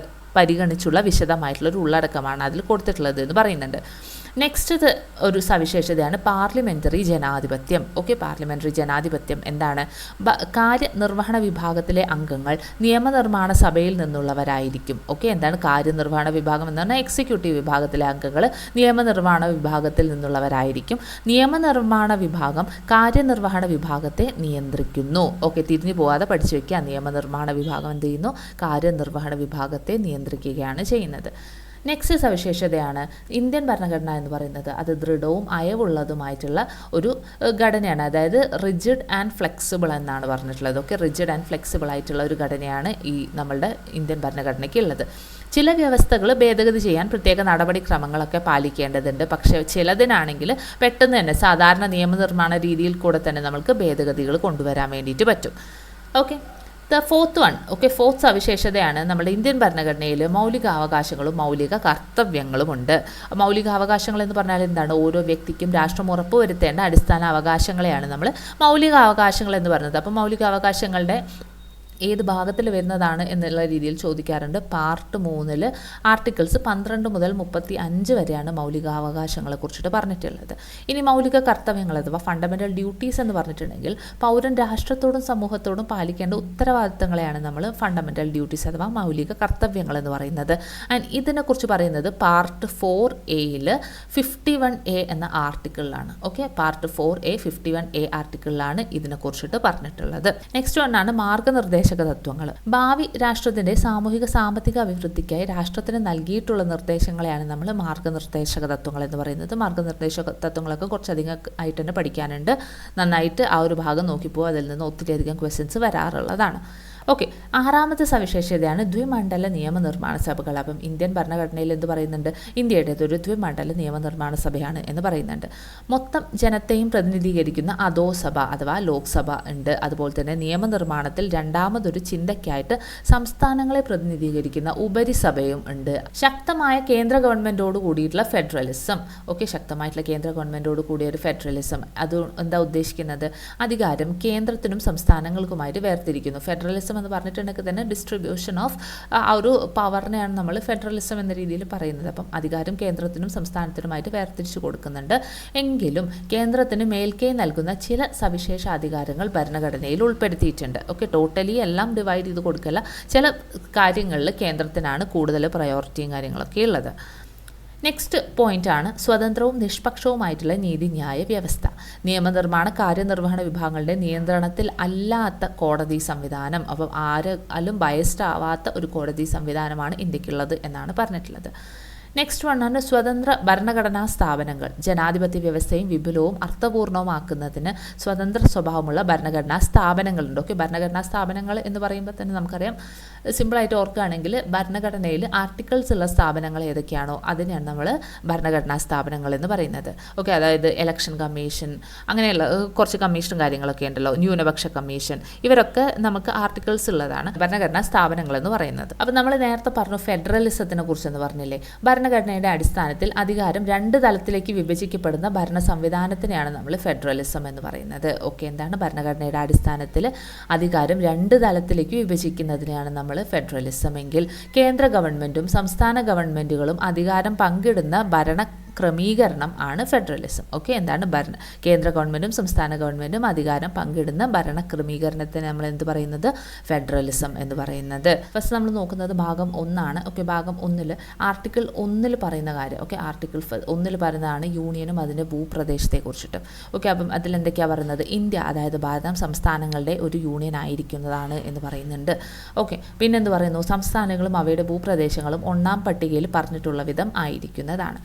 പരിഗണിച്ചുള്ള വിശദമായിട്ടുള്ള ഒരു ഉള്ളടക്കമാണ് അതിൽ കൊടുത്തിട്ടുള്ളത് എന്ന് പറയുന്നുണ്ട്. നെക്സ്റ്റ് ഒരു സവിശേഷതയാണ് പാർലമെൻ്ററി ജനാധിപത്യം. ഓക്കെ, പാർലമെൻ്ററി ജനാധിപത്യം എന്താണ്? കാര്യനിർവഹണ വിഭാഗത്തിലെ അംഗങ്ങൾ നിയമനിർമ്മാണ സഭയിൽ നിന്നുള്ളവരായിരിക്കും. ഓക്കെ, എന്താണ് കാര്യനിർവഹണ വിഭാഗം എന്ന് പറഞ്ഞാൽ എക്സിക്യൂട്ടീവ് വിഭാഗത്തിലെ അംഗങ്ങൾ നിയമനിർമ്മാണ വിഭാഗത്തിൽ നിന്നുള്ളവരായിരിക്കും. നിയമനിർമ്മാണ വിഭാഗം കാര്യനിർവഹണ വിഭാഗത്തെ നിയന്ത്രിക്കുന്നു. ഓക്കെ, തിരിഞ്ഞു പോവാതെ പഠിച്ചു വയ്ക്കുക. നിയമനിർമ്മാണ വിഭാഗം എന്ത് ചെയ്യുന്നു? കാര്യനിർവഹണ വിഭാഗത്തെ നിയന്ത്രിക്കുകയാണ് ചെയ്യുന്നത്. നെക്സ്റ്റ് സവിശേഷതയാണ് ഇന്ത്യൻ ഭരണഘടന എന്ന് പറയുന്നത് അത് ദൃഢവും അയവുള്ളതുമായിട്ടുള്ള ഒരു ഘടനയാണ്. അതായത് റിജിഡ് ആൻഡ് ഫ്ലെക്സിബിൾ എന്നാണ് പറഞ്ഞിട്ടുള്ളത്. ഓക്കെ, റിജിഡ് ആൻഡ് ഫ്ലെക്സിബിൾ ആയിട്ടുള്ള ഒരു ഘടനയാണ് ഈ നമ്മളുടെ ഇന്ത്യൻ ഭരണഘടനയ്ക്ക് ഉള്ളത്. ചില വ്യവസ്ഥകൾ ഭേദഗതി ചെയ്യാൻ പ്രത്യേക നടപടിക്രമങ്ങളൊക്കെ പാലിക്കേണ്ടതുണ്ട്. പക്ഷേ ചിലതിനാണെങ്കിൽ പെട്ടെന്ന് തന്നെ സാധാരണ നിയമനിർമ്മാണ രീതിയിൽ കൂടെ തന്നെ നമുക്ക് ഭേദഗതികൾ കൊണ്ടുവരാൻ വേണ്ടിയിട്ട് പറ്റും. Okay, fourth one. Okay, fourth സവിശേഷതയാണ് നമ്മുടെ ഇന്ത്യൻ ഭരണഘടനയിൽ മൗലികാവകാശങ്ങളും മൗലിക കർത്തവ്യങ്ങളുമുണ്ട്. മൗലികാവകാശങ്ങൾ എന്ന് പറഞ്ഞാൽ എന്താണ്? ഓരോ വ്യക്തിക്കും രാഷ്ട്രം ഉറപ്പുവരുത്തേണ്ട അടിസ്ഥാന അവകാശങ്ങളെയാണ് നമ്മൾ മൗലികാവകാശങ്ങൾ എന്ന് പറയുന്നത്. അപ്പോൾ മൗലികാവകാശങ്ങളുടെ ഏത് ഭാഗത്തിൽ വരുന്നതാണ് എന്നുള്ള രീതിയിൽ ചോദിക്കാറുണ്ട്. പാർട്ട് 3 ആർട്ടിക്കിൾസ് 12 മുതൽ 35 വരെയാണ് മൗലികാവകാശങ്ങളെ കുറിച്ചിട്ട് പറഞ്ഞിട്ടുള്ളത്. ഇനി മൗലിക കർത്തവ്യങ്ങൾ അഥവാ ഫണ്ടമെൻ്റൽ ഡ്യൂട്ടീസ് എന്ന് പറഞ്ഞിട്ടുണ്ടെങ്കിൽ പൗരൻ രാഷ്ട്രത്തോടും സമൂഹത്തോടും പാലിക്കേണ്ട ഉത്തരവാദിത്തങ്ങളെയാണ് നമ്മൾ ഫണ്ടമെൻ്റൽ ഡ്യൂട്ടീസ് അഥവാ മൗലിക കർത്തവ്യങ്ങൾ എന്ന് പറയുന്നത്. ആൻഡ് ഇതിനെക്കുറിച്ച് പറയുന്നത് പാർട്ട് 4A 51A എന്ന ആർട്ടിക്കിളിലാണ്. ഓക്കെ, പാർട്ട് 4A 51A ആർട്ടിക്കിളിലാണ് ഇതിനെക്കുറിച്ചിട്ട് പറഞ്ഞിട്ടുള്ളത്. നെക്സ്റ്റ് വണ്ണാണ് മാർഗ്ഗനിർദ്ദേശ തത്വങ്ങൾ. ഭാവി രാഷ്ട്രത്തിന്റെ സാമൂഹിക സാമ്പത്തിക അഭിവൃദ്ധിക്കായി രാഷ്ട്രത്തിന് നൽകിയിട്ടുള്ള നിർദ്ദേശങ്ങളെയാണ് നമ്മൾ മാർഗ്ഗനിർദ്ദേശക തത്വങ്ങൾ എന്ന് പറയുന്നത്. മാർഗ്ഗനിർദ്ദേശക തത്വങ്ങളൊക്കെ കുറച്ചധികം ആയിട്ട് തന്നെ പഠിക്കാനുണ്ട്. നന്നായിട്ട് ആ ഒരു ഭാഗം നോക്കിപ്പോ അതിൽ നിന്ന് ഒത്തിരിയധികം ക്വസ്റ്റ്യൻസ് വരാറുള്ളതാണ്. ഓക്കെ, ആറാമത്തെ സവിശേഷതയാണ് ദ്വിമണ്ഡല നിയമനിർമ്മാണ സഭകൾ. അപ്പം ഇന്ത്യൻ ഭരണഘടനയിൽ എന്ത് പറയുന്നുണ്ട്? ഇന്ത്യയുടേത് ഒരു ദ്വിമണ്ഡല നിയമനിർമ്മാണ സഭയാണ് എന്ന് പറയുന്നുണ്ട്. മൊത്തം ജനത്തെയും പ്രതിനിധീകരിക്കുന്ന അധോസഭ അഥവാ ലോക്സഭ ഉണ്ട്. അതുപോലെ തന്നെ നിയമനിർമ്മാണത്തിൽ രണ്ടാമതൊരു ചിന്തയ്ക്കായിട്ട് സംസ്ഥാനങ്ങളെ പ്രതിനിധീകരിക്കുന്ന ഉപരിസഭയും ഉണ്ട്. ശക്തമായ കേന്ദ്ര ഗവൺമെൻറ്റോട് കൂടിയിട്ടുള്ള ഫെഡറലിസം. ഓക്കെ, ശക്തമായിട്ടുള്ള കേന്ദ്ര ഗവൺമെൻറ്റോട് കൂടിയ ഒരു ഫെഡറലിസം. അത് എന്താ ഉദ്ദേശിക്കുന്നത്? അധികാരം കേന്ദ്രത്തിനും സംസ്ഥാനങ്ങൾക്കുമായിട്ട് വേർതിരിക്കുന്നു. ഫെഡറലിസം എന്ന് പറഞ്ഞിട്ടുണ്ടെങ്കിൽ തന്നെ ഡിസ്ട്രിബ്യൂഷൻ ഓഫ് ആ ഒരു പവറിനെയാണ് നമ്മൾ ഫെഡറലിസം എന്ന രീതിയിൽ പറയുന്നത്. അപ്പം അധികാരം കേന്ദ്രത്തിനും സംസ്ഥാനത്തിനുമായിട്ട് വേർതിരിച്ചു കൊടുക്കുന്നുണ്ട്. എങ്കിലും കേന്ദ്രത്തിന് മേൽക്കൈ നൽകുന്ന ചില സവിശേഷ അധികാരങ്ങൾ ഭരണഘടനയിൽ ഉൾപ്പെടുത്തിയിട്ടുണ്ട്. ഓക്കെ, ടോട്ടലി എല്ലാം ഡിവൈഡ് ചെയ്ത് കൊടുക്കില്ല. ചില കാര്യങ്ങളിൽ കേന്ദ്രത്തിനാണ് കൂടുതൽ പ്രയോറിറ്റിയും കാര്യങ്ങളൊക്കെ ഉള്ളത്. നെക്സ്റ്റ് പോയിൻ്റാണ് സ്വതന്ത്രവും നിഷ്പക്ഷവുമായിട്ടുള്ള നീതിന്യായ വ്യവസ്ഥ. നിയമനിർമ്മാണ കാര്യനിർവഹണ വിഭാഗങ്ങളുടെ നിയന്ത്രണത്തിൽ അല്ലാത്ത കോടതി സംവിധാനം. അപ്പം ആരും ബയസ്ഡ് ആവാത്ത ഒരു കോടതി സംവിധാനമാണ് ഇന്ത്യക്കുള്ളത് എന്നാണ് പറഞ്ഞിട്ടുള്ളത്. നെക്സ്റ്റ് വണ്ണാണ് സ്വതന്ത്ര ഭരണഘടനാ സ്ഥാപനങ്ങൾ. ജനാധിപത്യ വ്യവസ്ഥയും വിപുലവും അർത്ഥപൂർണവുമാക്കുന്നതിന് സ്വതന്ത്ര സ്വഭാവമുള്ള ഭരണഘടനാ സ്ഥാപനങ്ങളുണ്ട്. ഓക്കെ, ഭരണഘടനാ സ്ഥാപനങ്ങൾ എന്ന് പറയുമ്പോൾ തന്നെ നമുക്കറിയാം, സിമ്പിളായിട്ട് ഓർക്കുകയാണെങ്കിൽ ഭരണഘടനയിൽ ആർട്ടിക്കിൾസ് ഉള്ള സ്ഥാപനങ്ങൾ ഏതൊക്കെയാണോ അതിനെയാണ് നമ്മൾ ഭരണഘടനാ സ്ഥാപനങ്ങൾ എന്ന് പറയുന്നത്. ഓക്കെ, അതായത് ഇലക്ഷൻ കമ്മീഷൻ, അങ്ങനെയുള്ള കുറച്ച് കമ്മീഷനും കാര്യങ്ങളൊക്കെ ഉണ്ടല്ലോ, ന്യൂനപക്ഷ കമ്മീഷൻ, ഇവരൊക്കെ നമുക്ക് ആർട്ടിക്കിൾസ് ഉള്ളതാണ് ഭരണഘടനാ സ്ഥാപനങ്ങൾ എന്ന് പറയുന്നത്. അപ്പം നമ്മൾ നേരത്തെ പറഞ്ഞു ഫെഡറലിസത്തിനെ കുറിച്ചെന്ന് പറഞ്ഞില്ലേ. ഭരണഘടനയുടെ അടിസ്ഥാനത്തിൽ അധികാരം 2 തലത്തിലേക്ക് വിഭജിക്കപ്പെടുന്ന ഭരണ സംവിധാനത്തിനെയാണ് നമ്മൾ ഫെഡറലിസം എന്ന് പറയുന്നത്. ഓക്കെ, എന്താണ് ഭരണഘടനയുടെ അടിസ്ഥാനത്തിൽ അധികാരം 2 തലത്തിലേക്ക് വിഭജിക്കുന്നതിനെയാണ് നമ്മൾ ഫെഡറലിസം എങ്കിൽ, കേന്ദ്ര ഗവൺമെൻറ്റും സംസ്ഥാന ഗവൺമെൻറ്റുകളും അധികാരം പങ്കിടുന്ന ഭരണ ക്രമീകരണം ആണ് ഫെഡറലിസം. ഓക്കെ, എന്താണ് കേന്ദ്ര ഗവൺമെൻറ്റും സംസ്ഥാന ഗവൺമെൻറ്റും അധികാരം പങ്കിടുന്ന ഭരണ ക്രമീകരണത്തിന് നമ്മൾ എന്ത് പറയുന്നത്, ഫെഡറലിസം എന്ന് പറയുന്നത്. ഫസ്റ്റ് നമ്മൾ നോക്കുന്നത് ഭാഗം 1 ഓക്കെ, ഭാഗം 1 ആർട്ടിക്കിൾ 1 പറയുന്ന കാര്യം. ഓക്കെ, ആർട്ടിക്കിൾ 1 പറയുന്നതാണ് യൂണിയനും അതിൻ്റെ ഭൂപ്രദേശത്തെ കുറിച്ചിട്ട്. ഓക്കെ, അപ്പം അതിലെന്തൊക്കെയാണ് പറയുന്നത്, ഇന്ത്യ അതായത് ഭാരതം സംസ്ഥാനങ്ങളുടെ ഒരു യൂണിയൻ ആയിരിക്കുന്നതാണ് എന്ന് പറയുന്നുണ്ട്. ഓക്കെ, പിന്നെന്ത് പറയുന്നു, സംസ്ഥാനങ്ങളും അവയുടെ ഭൂപ്രദേശങ്ങളും 1-ാം പട്ടികയിൽ പറഞ്ഞിട്ടുള്ള വിധം ആയിരിക്കുന്നതാണ്.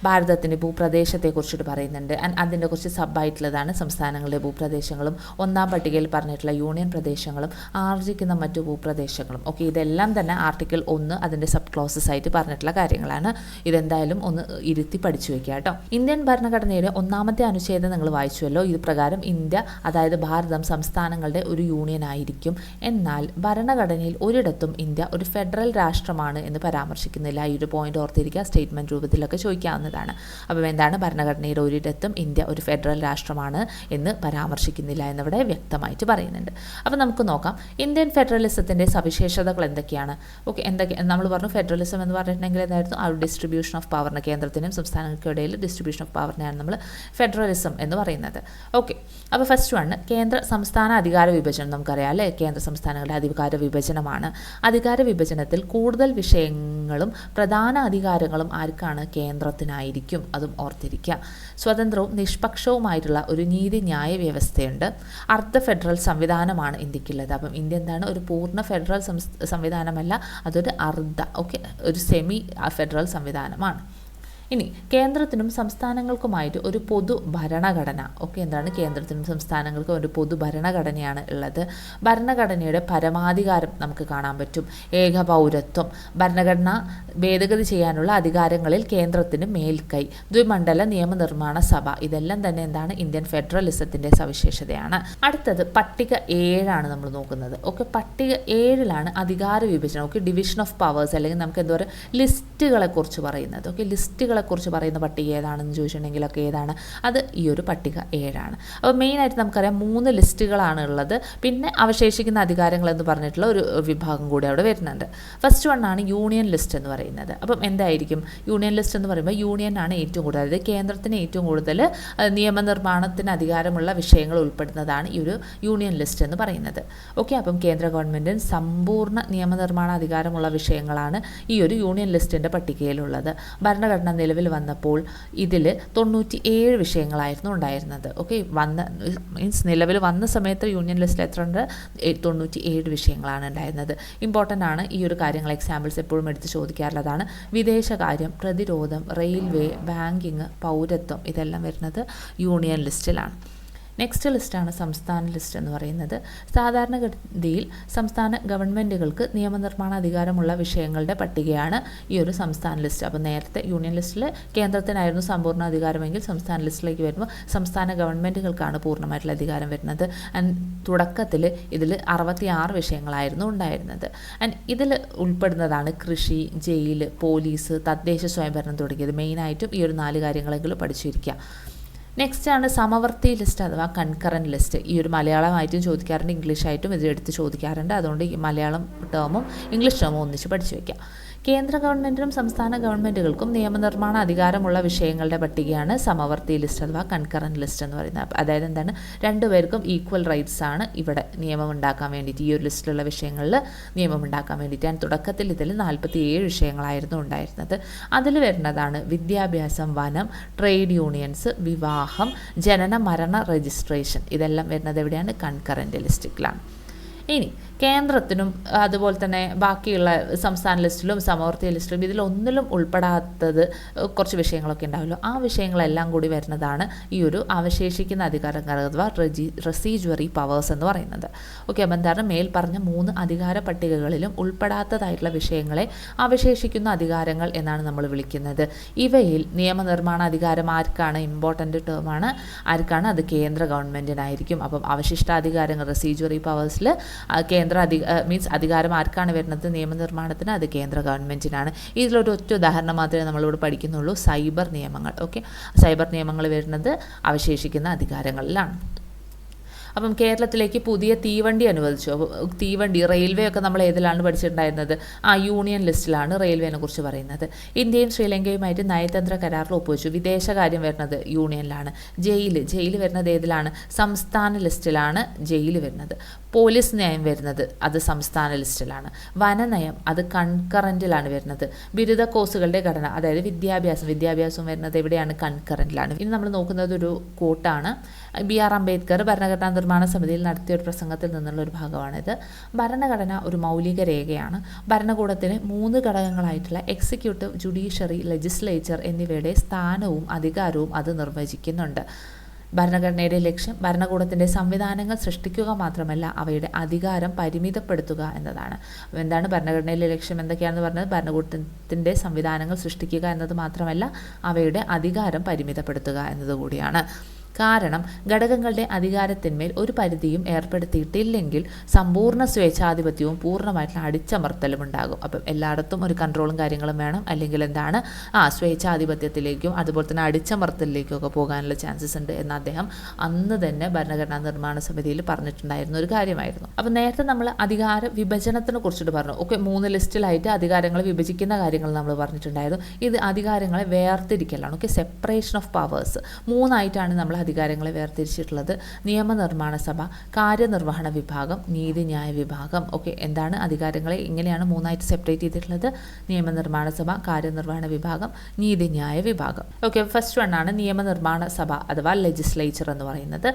ഭാരതത്തിൻ്റെ ഭൂപ്രദേശത്തെക്കുറിച്ചിട്ട് പറയുന്നുണ്ട്. അതിൻ്റെ കുറച്ച് സബ്ബായിട്ടുള്ളതാണ് സംസ്ഥാനങ്ങളുടെ ഭൂപ്രദേശങ്ങളും 1-ാം പട്ടികയിൽ പറഞ്ഞിട്ടുള്ള യൂണിയൻ പ്രദേശങ്ങളും ആർജിക്കുന്ന മറ്റു ഭൂപ്രദേശങ്ങളും. ഓക്കെ, ഇതെല്ലാം തന്നെ ആർട്ടിക്കിൾ 1 അതിൻ്റെ സബ് ക്ലോസസ് ആയിട്ട് പറഞ്ഞിട്ടുള്ള കാര്യങ്ങളാണ്. ഇതെന്തായാലും ഒന്ന് ഇരുത്തി പഠിച്ചു വയ്ക്കുക കേട്ടോ. ഇന്ത്യൻ ഭരണഘടനയുടെ 1-ാമത്തെ അനുച്ഛേദം നിങ്ങൾ വായിച്ചുവല്ലോ. ഇത് പ്രകാരം ഇന്ത്യ അതായത് ഭാരതം സംസ്ഥാനങ്ങളുടെ ഒരു യൂണിയൻ ആയിരിക്കും. എന്നാൽ ഭരണഘടനയിൽ ഒരിടത്തും ഇന്ത്യ ഒരു ഫെഡറൽ രാഷ്ട്രമാണ് എന്ന് പരാമർശിക്കുന്നില്ല. ഈ ഒരു പോയിന്റ് ഓർത്തിരിക്കുക, സ്റ്റേറ്റ്മെന്റ് രൂപത്തിലൊക്കെ ചോദിക്കാവുന്നതാണ്. അപ്പം എന്താണ്, ഭരണഘടനയുടെ ഒരിടത്തും ഇന്ത്യ ഒരു ഫെഡറൽ രാഷ്ട്രമാണ് എന്ന് പരാമർശിക്കുന്നില്ല എന്നിവിടെ വ്യക്തമായിട്ട് പറയുന്നുണ്ട്. അപ്പം നമുക്ക് നോക്കാം ഇന്ത്യൻ ഫെഡറലിസത്തിൻ്റെ സവിശേഷതകൾ എന്തൊക്കെയാണ്. ഓക്കെ, നമ്മൾ പറഞ്ഞു ഫെഡറലിസം എന്ന് പറഞ്ഞിട്ടുണ്ടെങ്കിൽ എന്തായിരുന്നു, ആ ഡിസ്ട്രിബ്യൂഷൻ ഓഫ് പവറിന്, കേന്ദ്രത്തിനും സംസ്ഥാനങ്ങൾക്കും ഇടയിൽ ഡിസ്ട്രിബ്യൂഷൻ ഓഫ് പവറിനെയാണ് നമ്മൾ ഫെഡറലിസം എന്ന് പറയുന്നത്. ഓക്കെ, അപ്പോൾ ഫസ്റ്റ് വൺ കേന്ദ്ര സംസ്ഥാന അധികാര വിഭജനം. നമുക്കറിയാം അല്ലേ, കേന്ദ്ര സംസ്ഥാനങ്ങളുടെ അധികാര വിഭജനമാണ്. അധികാര വിഭജനത്തിൽ കൂടുതൽ വിഷയങ്ങളും പ്രധാന അധികാരങ്ങളും ആർക്കാണ്, കേന്ദ്രത്തിനായിരിക്കും. അതും ഓർത്തിരിക്കുക. സ്വതന്ത്രവും നിഷ്പക്ഷവുമായിട്ടുള്ള ഒരു നീതിന്യായ വ്യവസ്ഥയുണ്ട്. അർദ്ധ ഫെഡറൽ സംവിധാനമാണ് ഇന്ത്യക്കുള്ളത്. അപ്പം ഇന്ത്യ എന്താണ്, ഒരു പൂർണ്ണ ഫെഡറൽ സംവിധാനമല്ല, അതൊരു ഒരു സെമി ഫെഡറൽ സംവിധാനമാണ്. ഇനി കേന്ദ്രത്തിനും സംസ്ഥാനങ്ങൾക്കുമായിട്ട് ഒരു പൊതു ഭരണഘടന. ഓക്കെ, എന്താണ്, കേന്ദ്രത്തിനും സംസ്ഥാനങ്ങൾക്കും ഒരു പൊതു ഭരണഘടനയാണ് ഉള്ളത്. ഭരണഘടനയുടെ പരമാധികാരം നമുക്ക് കാണാൻ പറ്റും. ഏകപൗരത്വം, ഭരണഘടന ഭേദഗതി ചെയ്യാനുള്ള അധികാരങ്ങളിൽ കേന്ദ്രത്തിന് മേൽക്കൈ, ദ്വിമണ്ഡല നിയമനിർമ്മാണ സഭ, ഇതെല്ലാം തന്നെ എന്താണ്, ഇന്ത്യൻ ഫെഡറലിസത്തിൻ്റെ സവിശേഷതയാണ്. അടുത്തത് പട്ടിക 7 നമ്മൾ നോക്കുന്നത്. ഓക്കെ, പട്ടിക 7 അധികാര വിഭജനം. ഓക്കെ, ഡിവിഷൻ ഓഫ് പവേഴ്സ്, അല്ലെങ്കിൽ നമുക്ക് എന്താ പറയുക, ലിസ്റ്റുകളെ കുറിച്ച് പറയുന്നത്. ഓക്കെ, ലിസ്റ്റുകളെ കുറിച്ച് പറയുന്ന പട്ടിക ഏതാണെന്ന് ചോദിച്ചിട്ടുണ്ടെങ്കിലൊക്കെ ഏതാണ്, അത് ഈ ഒരു പട്ടിക 7. അപ്പോൾ മെയിനായിട്ട് നമുക്കറിയാം 3 ലിസ്റ്റുകളാണ് ഉള്ളത്. പിന്നെ അവശേഷിക്കുന്ന അധികാരങ്ങൾ എന്ന് പറഞ്ഞിട്ടുള്ള ഒരു വിഭാഗം കൂടി അവിടെ വരുന്നുണ്ട്. ഫസ്റ്റ് വണ്ണാണ് യൂണിയൻ ലിസ്റ്റ് എന്ന് പറയുന്നത്. അപ്പം എന്തായിരിക്കും യൂണിയൻ ലിസ്റ്റ് എന്ന് പറയുമ്പോൾ, യൂണിയൻ ആണ് ഏറ്റവും കൂടുതൽ, അതായത് കേന്ദ്രത്തിന് ഏറ്റവും കൂടുതൽ നിയമനിർമ്മാണത്തിന് അധികാരമുള്ള വിഷയങ്ങൾ ഉൾപ്പെടുന്നതാണ് ഈ ഒരു യൂണിയൻ ലിസ്റ്റ് എന്ന് പറയുന്നത്. ഓക്കെ, അപ്പം കേന്ദ്ര ഗവൺമെൻറ്റിന് സമ്പൂർണ്ണ നിയമനിർമ്മാണ അധികാരമുള്ള വിഷയങ്ങളാണ് ഈ ഒരു യൂണിയൻ ലിസ്റ്റിൻ്റെ പട്ടികയിലുള്ളത്. ഭരണഘടന നിലവിൽ വന്നപ്പോൾ ഇതിൽ 97 വിഷയങ്ങളായിരുന്നു ഉണ്ടായിരുന്നത്. ഓക്കെ, നിലവിൽ വന്ന സമയത്ത് യൂണിയൻ ലിസ്റ്റിൽ എത്ര ഉണ്ട്, 97 വിഷയങ്ങളാണ് ഉണ്ടായിരുന്നത്. ഇമ്പോർട്ടൻ്റ് ആണ് ഈ ഒരു കാര്യങ്ങൾ, എക്സാമ്പിൾസ് എപ്പോഴും എടുത്ത് ചോദിക്കാറുള്ളതാണ്. വിദേശകാര്യം, പ്രതിരോധം, റെയിൽവേ, ബാങ്കിങ്, പൗരത്വം, ഇതെല്ലാം വരുന്നത് യൂണിയൻ ലിസ്റ്റിലാണ്. നെക്സ്റ്റ് ലിസ്റ്റാണ് സംസ്ഥാന ലിസ്റ്റ് എന്ന് പറയുന്നത്. സാധാരണഗതിയിൽ സംസ്ഥാന ഗവൺമെൻറ്റുകൾക്ക് നിയമനിർമ്മാണ അധികാരമുള്ള വിഷയങ്ങളുടെ പട്ടികയാണ് ഈ ഒരു സംസ്ഥാന ലിസ്റ്റ്. അപ്പോൾ നേരത്തെ യൂണിയൻ ലിസ്റ്റിൽ കേന്ദ്രത്തിനായിരുന്നു സമ്പൂർണ്ണ അധികാരമെങ്കിൽ സംസ്ഥാന ലിസ്റ്റിലേക്ക് വരുമ്പോൾ സംസ്ഥാന ഗവൺമെൻറ്റുകൾക്കാണ് പൂർണ്ണമായിട്ടുള്ള അധികാരം വരുന്നത്. ആൻഡ് തുടക്കത്തിൽ ഇതിൽ 66 വിഷയങ്ങളായിരുന്നു ഉണ്ടായിരുന്നത്. ആൻഡ് ഇതിൽ ഉൾപ്പെടുന്നതാണ് കൃഷി, ജയിൽ, പോലീസ്, തദ്ദേശ സ്വയംഭരണം തുടങ്ങിയത്. മെയിനായിട്ടും ഈ ഒരു 4 കാര്യങ്ങളെങ്കിലും പഠിച്ചിരിക്കുക. നെക്സ്റ്റ് ആണ് സമവർത്തി ലിസ്റ്റ് അഥവാ കൺകറൻറ്റ് ലിസ്റ്റ്. ഈ ഒരു മലയാളമായിട്ടും ചോദിക്കാറുണ്ട്, ഇംഗ്ലീഷായിട്ടും ഇത് എടുത്ത് ചോദിക്കാറുണ്ട്. അതുകൊണ്ട് ഈ മലയാളം ടേമും ഇംഗ്ലീഷ് ടേമും ഒന്നിച്ച് പഠിച്ചു വയ്ക്കാം. കേന്ദ്ര ഗവൺമെൻറ്റിനും സംസ്ഥാന ഗവൺമെൻറ്റുകൾക്കും നിയമനിർമ്മാണ അധികാരമുള്ള വിഷയങ്ങളുടെ പട്ടികയാണ് സമവർത്തി ലിസ്റ്റ് അഥവാ കൺകറൻറ്റ് ലിസ്റ്റ് എന്ന് പറയുന്നത്. അതായത് എന്താണ്, രണ്ടുപേർക്കും ഈക്വൽ റൈറ്റ്സ് ആണ് ഇവിടെ നിയമം ഉണ്ടാക്കാൻ വേണ്ടിയിട്ട്, ഈ ഒരു ലിസ്റ്റിലുള്ള വിഷയങ്ങളിൽ നിയമം ഉണ്ടാക്കാൻ വേണ്ടിയിട്ട്. തുടക്കത്തിൽ ഇതിൽ 47 വിഷയങ്ങളായിരുന്നു ഉണ്ടായിരുന്നത്. അതിൽ വരുന്നതാണ് വിദ്യാഭ്യാസം, വനം, ട്രേഡ് യൂണിയൻസ്, വിവാഹം, ജനന മരണ രജിസ്ട്രേഷൻ. ഇതെല്ലാം വരുന്നത് എവിടെയാണ്, കൺകറൻറ്റ് ലിസ്റ്റിലാണ്. ഇനി കേന്ദ്രത്തിനും അതുപോലെ തന്നെ ബാക്കിയുള്ള സംസ്ഥാന ലിസ്റ്റിലും സമവർത്തി ലിസ്റ്റിലും ഇതിലൊന്നിലും ഉൾപ്പെടാത്തത് കുറച്ച് വിഷയങ്ങളൊക്കെ ഉണ്ടാവുമല്ലോ. ആ വിഷയങ്ങളെല്ലാം കൂടി വരുന്നതാണ് ഈ ഒരു അവശേഷിക്കുന്ന അധികാരങ്ങൾ അഥവാ റെസിജ്വറി പവേഴ്സ് എന്ന് പറയുന്നത്. ഓക്കെ, അപ്പം എന്താണ് മേൽ പറഞ്ഞ 3 അധികാര പട്ടികകളിലും ഉൾപ്പെടാത്തതായിട്ടുള്ള വിഷയങ്ങളെ അവശേഷിക്കുന്ന അധികാരങ്ങൾ എന്നാണ് നമ്മൾ വിളിക്കുന്നത്. ഇവയിൽ നിയമനിർമ്മാണ അധികാരം ആർക്കാണ്? ഇമ്പോർട്ടൻ്റ് ടേമാണ്. ആർക്കാണ്? അത് കേന്ദ്ര ഗവൺമെൻറ്റിനായിരിക്കും. അപ്പം അവശിഷ്ടാധികാരങ്ങൾ റെസിജ്വറി പവേഴ്സിൽ കേന്ദ്ര മീൻസ് അധികാരം ആർക്കാണ് വരുന്നത്? നിയമനിർമ്മാണത്തിന് അത് കേന്ദ്ര ഗവൺമെൻറ്റിനാണ്. ഇതിലൊരു ഒറ്റ ഉദാഹരണം മാത്രമേ നമ്മളിവിടെ പഠിക്കുന്നുള്ളൂ, സൈബർ നിയമങ്ങൾ. ഓക്കെ, സൈബർ നിയമങ്ങൾ വരുന്നത് അവശേഷിക്കുന്ന അധികാരങ്ങളിലാണ്. അപ്പം കേരളത്തിലേക്ക് പുതിയ തീവണ്ടി അനുവദിച്ചു. അപ്പോൾ തീവണ്ടി റെയിൽവേ ഒക്കെ നമ്മൾ ഏതിലാണ് പഠിച്ചിട്ടുണ്ടായിരുന്നത്? യൂണിയൻ ലിസ്റ്റിലാണ് റെയിൽവേനെ കുറിച്ച് പറയുന്നത്. ഇന്ത്യയും ശ്രീലങ്കയുമായിട്ട് നയതന്ത്ര കരാറിൽ ഒപ്പുവെച്ചു. വിദേശകാര്യം വരുന്നത് യൂണിയനിലാണ്. ജയിൽ വരുന്നത് ഏതിലാണ്? സംസ്ഥാന ലിസ്റ്റിലാണ് ജയിൽ വരുന്നത്. പോലീസ് നയം വരുന്നത് അത് സംസ്ഥാന ലിസ്റ്റിലാണ്. വനനയം അത് കൺകറൻറ്റിലാണ് വരുന്നത്. ബിരുദ കോഴ്സുകളുടെ ഘടന അതായത് വിദ്യാഭ്യാസം വരുന്നത് എവിടെയാണ്? കൺകറൻറ്റിലാണ്. ഇനി നമ്മൾ നോക്കുന്നത് ഒരു കോട്ടാണ്. BR അംബേദ്കർ ഭരണഘടനാ നിർമ്മാണ സമിതിയിൽ നടത്തിയ ഒരു പ്രസംഗത്തിൽ നിന്നുള്ള ഒരു ഭാഗമാണിത്. ഭരണഘടന ഒരു മൗലിക രേഖയാണ്. ഭരണകൂടത്തിന് 3 ഘടകങ്ങളായിട്ടുള്ള എക്സിക്യൂട്ടീവ്, ജുഡീഷ്യറി, ലെജിസ്ലേച്ചർ എന്നിവയുടെ സ്ഥാനവും അധികാരവും അത് നിർവചിക്കുന്നുണ്ട്. ഭരണഘടനയുടെ ലക്ഷ്യം ഭരണകൂടത്തിൻ്റെ സംവിധാനങ്ങൾ സൃഷ്ടിക്കുക മാത്രമല്ല അവയുടെ അധികാരം പരിമിതപ്പെടുത്തുക എന്നതാണ്. എന്താണ് ഭരണഘടനയിലെ ലക്ഷ്യം? എന്തൊക്കെയാണെന്ന് പറഞ്ഞത്? ഭരണകൂടത്തിൻ്റെ സംവിധാനങ്ങൾ സൃഷ്ടിക്കുക എന്നത് മാത്രമല്ല അവയുടെ അധികാരം പരിമിതപ്പെടുത്തുക എന്നതുകൂടിയാണ്. കാരണം ഘടകങ്ങളുടെ അധികാരത്തിന്മേൽ ഒരു പരിധിയും ഏർപ്പെടുത്തിയിട്ടില്ലെങ്കിൽ സമ്പൂർണ്ണ സ്വേച്ഛാധിപത്യവും പൂർണ്ണമായിട്ടുള്ള അടിച്ചമർത്തലും ഉണ്ടാകും. അപ്പം എല്ലായിടത്തും ഒരു കൺട്രോളും കാര്യങ്ങളും വേണം. അല്ലെങ്കിൽ എന്താണ് സ്വേച്ഛാധിപത്യത്തിലേക്കും അതുപോലെ തന്നെ അടിച്ചമർത്തലിലേക്കും ഒക്കെ പോകാനുള്ള ചാൻസസ് ഉണ്ട് എന്ന് അദ്ദേഹം അന്ന് തന്നെ ഭരണഘടനാ നിർമ്മാണ സമിതിയിൽ പറഞ്ഞിട്ടുണ്ടായിരുന്ന ഒരു കാര്യമായിരുന്നു. അപ്പം നേരത്തെ നമ്മൾ അധികാര വിഭജനത്തിനെ കുറിച്ചിട്ട് പറഞ്ഞു. ഓക്കെ, 3 ലിസ്റ്റിലായിട്ട് അധികാരങ്ങൾ വിഭജിക്കുന്ന കാര്യങ്ങൾ നമ്മൾ പറഞ്ഞിട്ടുണ്ടായിരുന്നു. ഇത് അധികാരങ്ങളെ വേർതിരിക്കലാണ്. ഓക്കെ, സെപ്പറേഷൻ ഓഫ് പവേഴ്സ് 3ആയിട്ടാണ് നമ്മൾ അധികാരങ്ങളെ വേർതിരിച്ചിട്ടുള്ളത്. നിയമനിർമ്മാണ സഭ, കാര്യനിർവഹണ വിഭാഗം, നീതിന്യായ വിഭാഗം. ഓക്കെ, എന്താണ് അധികാരങ്ങളെ ഇങ്ങനെയാണ് 3ആയിട്ട് സെപ്പറേറ്റ് ചെയ്തിട്ടുള്ളത്? നിയമനിർമ്മാണ സഭ, കാര്യനിർവഹണ വിഭാഗം, നീതിന്യായ വിഭാഗം. ഓക്കെ, ഫസ്റ്റ് വൺ ആണ് നിയമനിർമ്മാണ സഭ അഥവാ ലെജിസ്ലേച്ചർ എന്ന് പറയുന്നത്.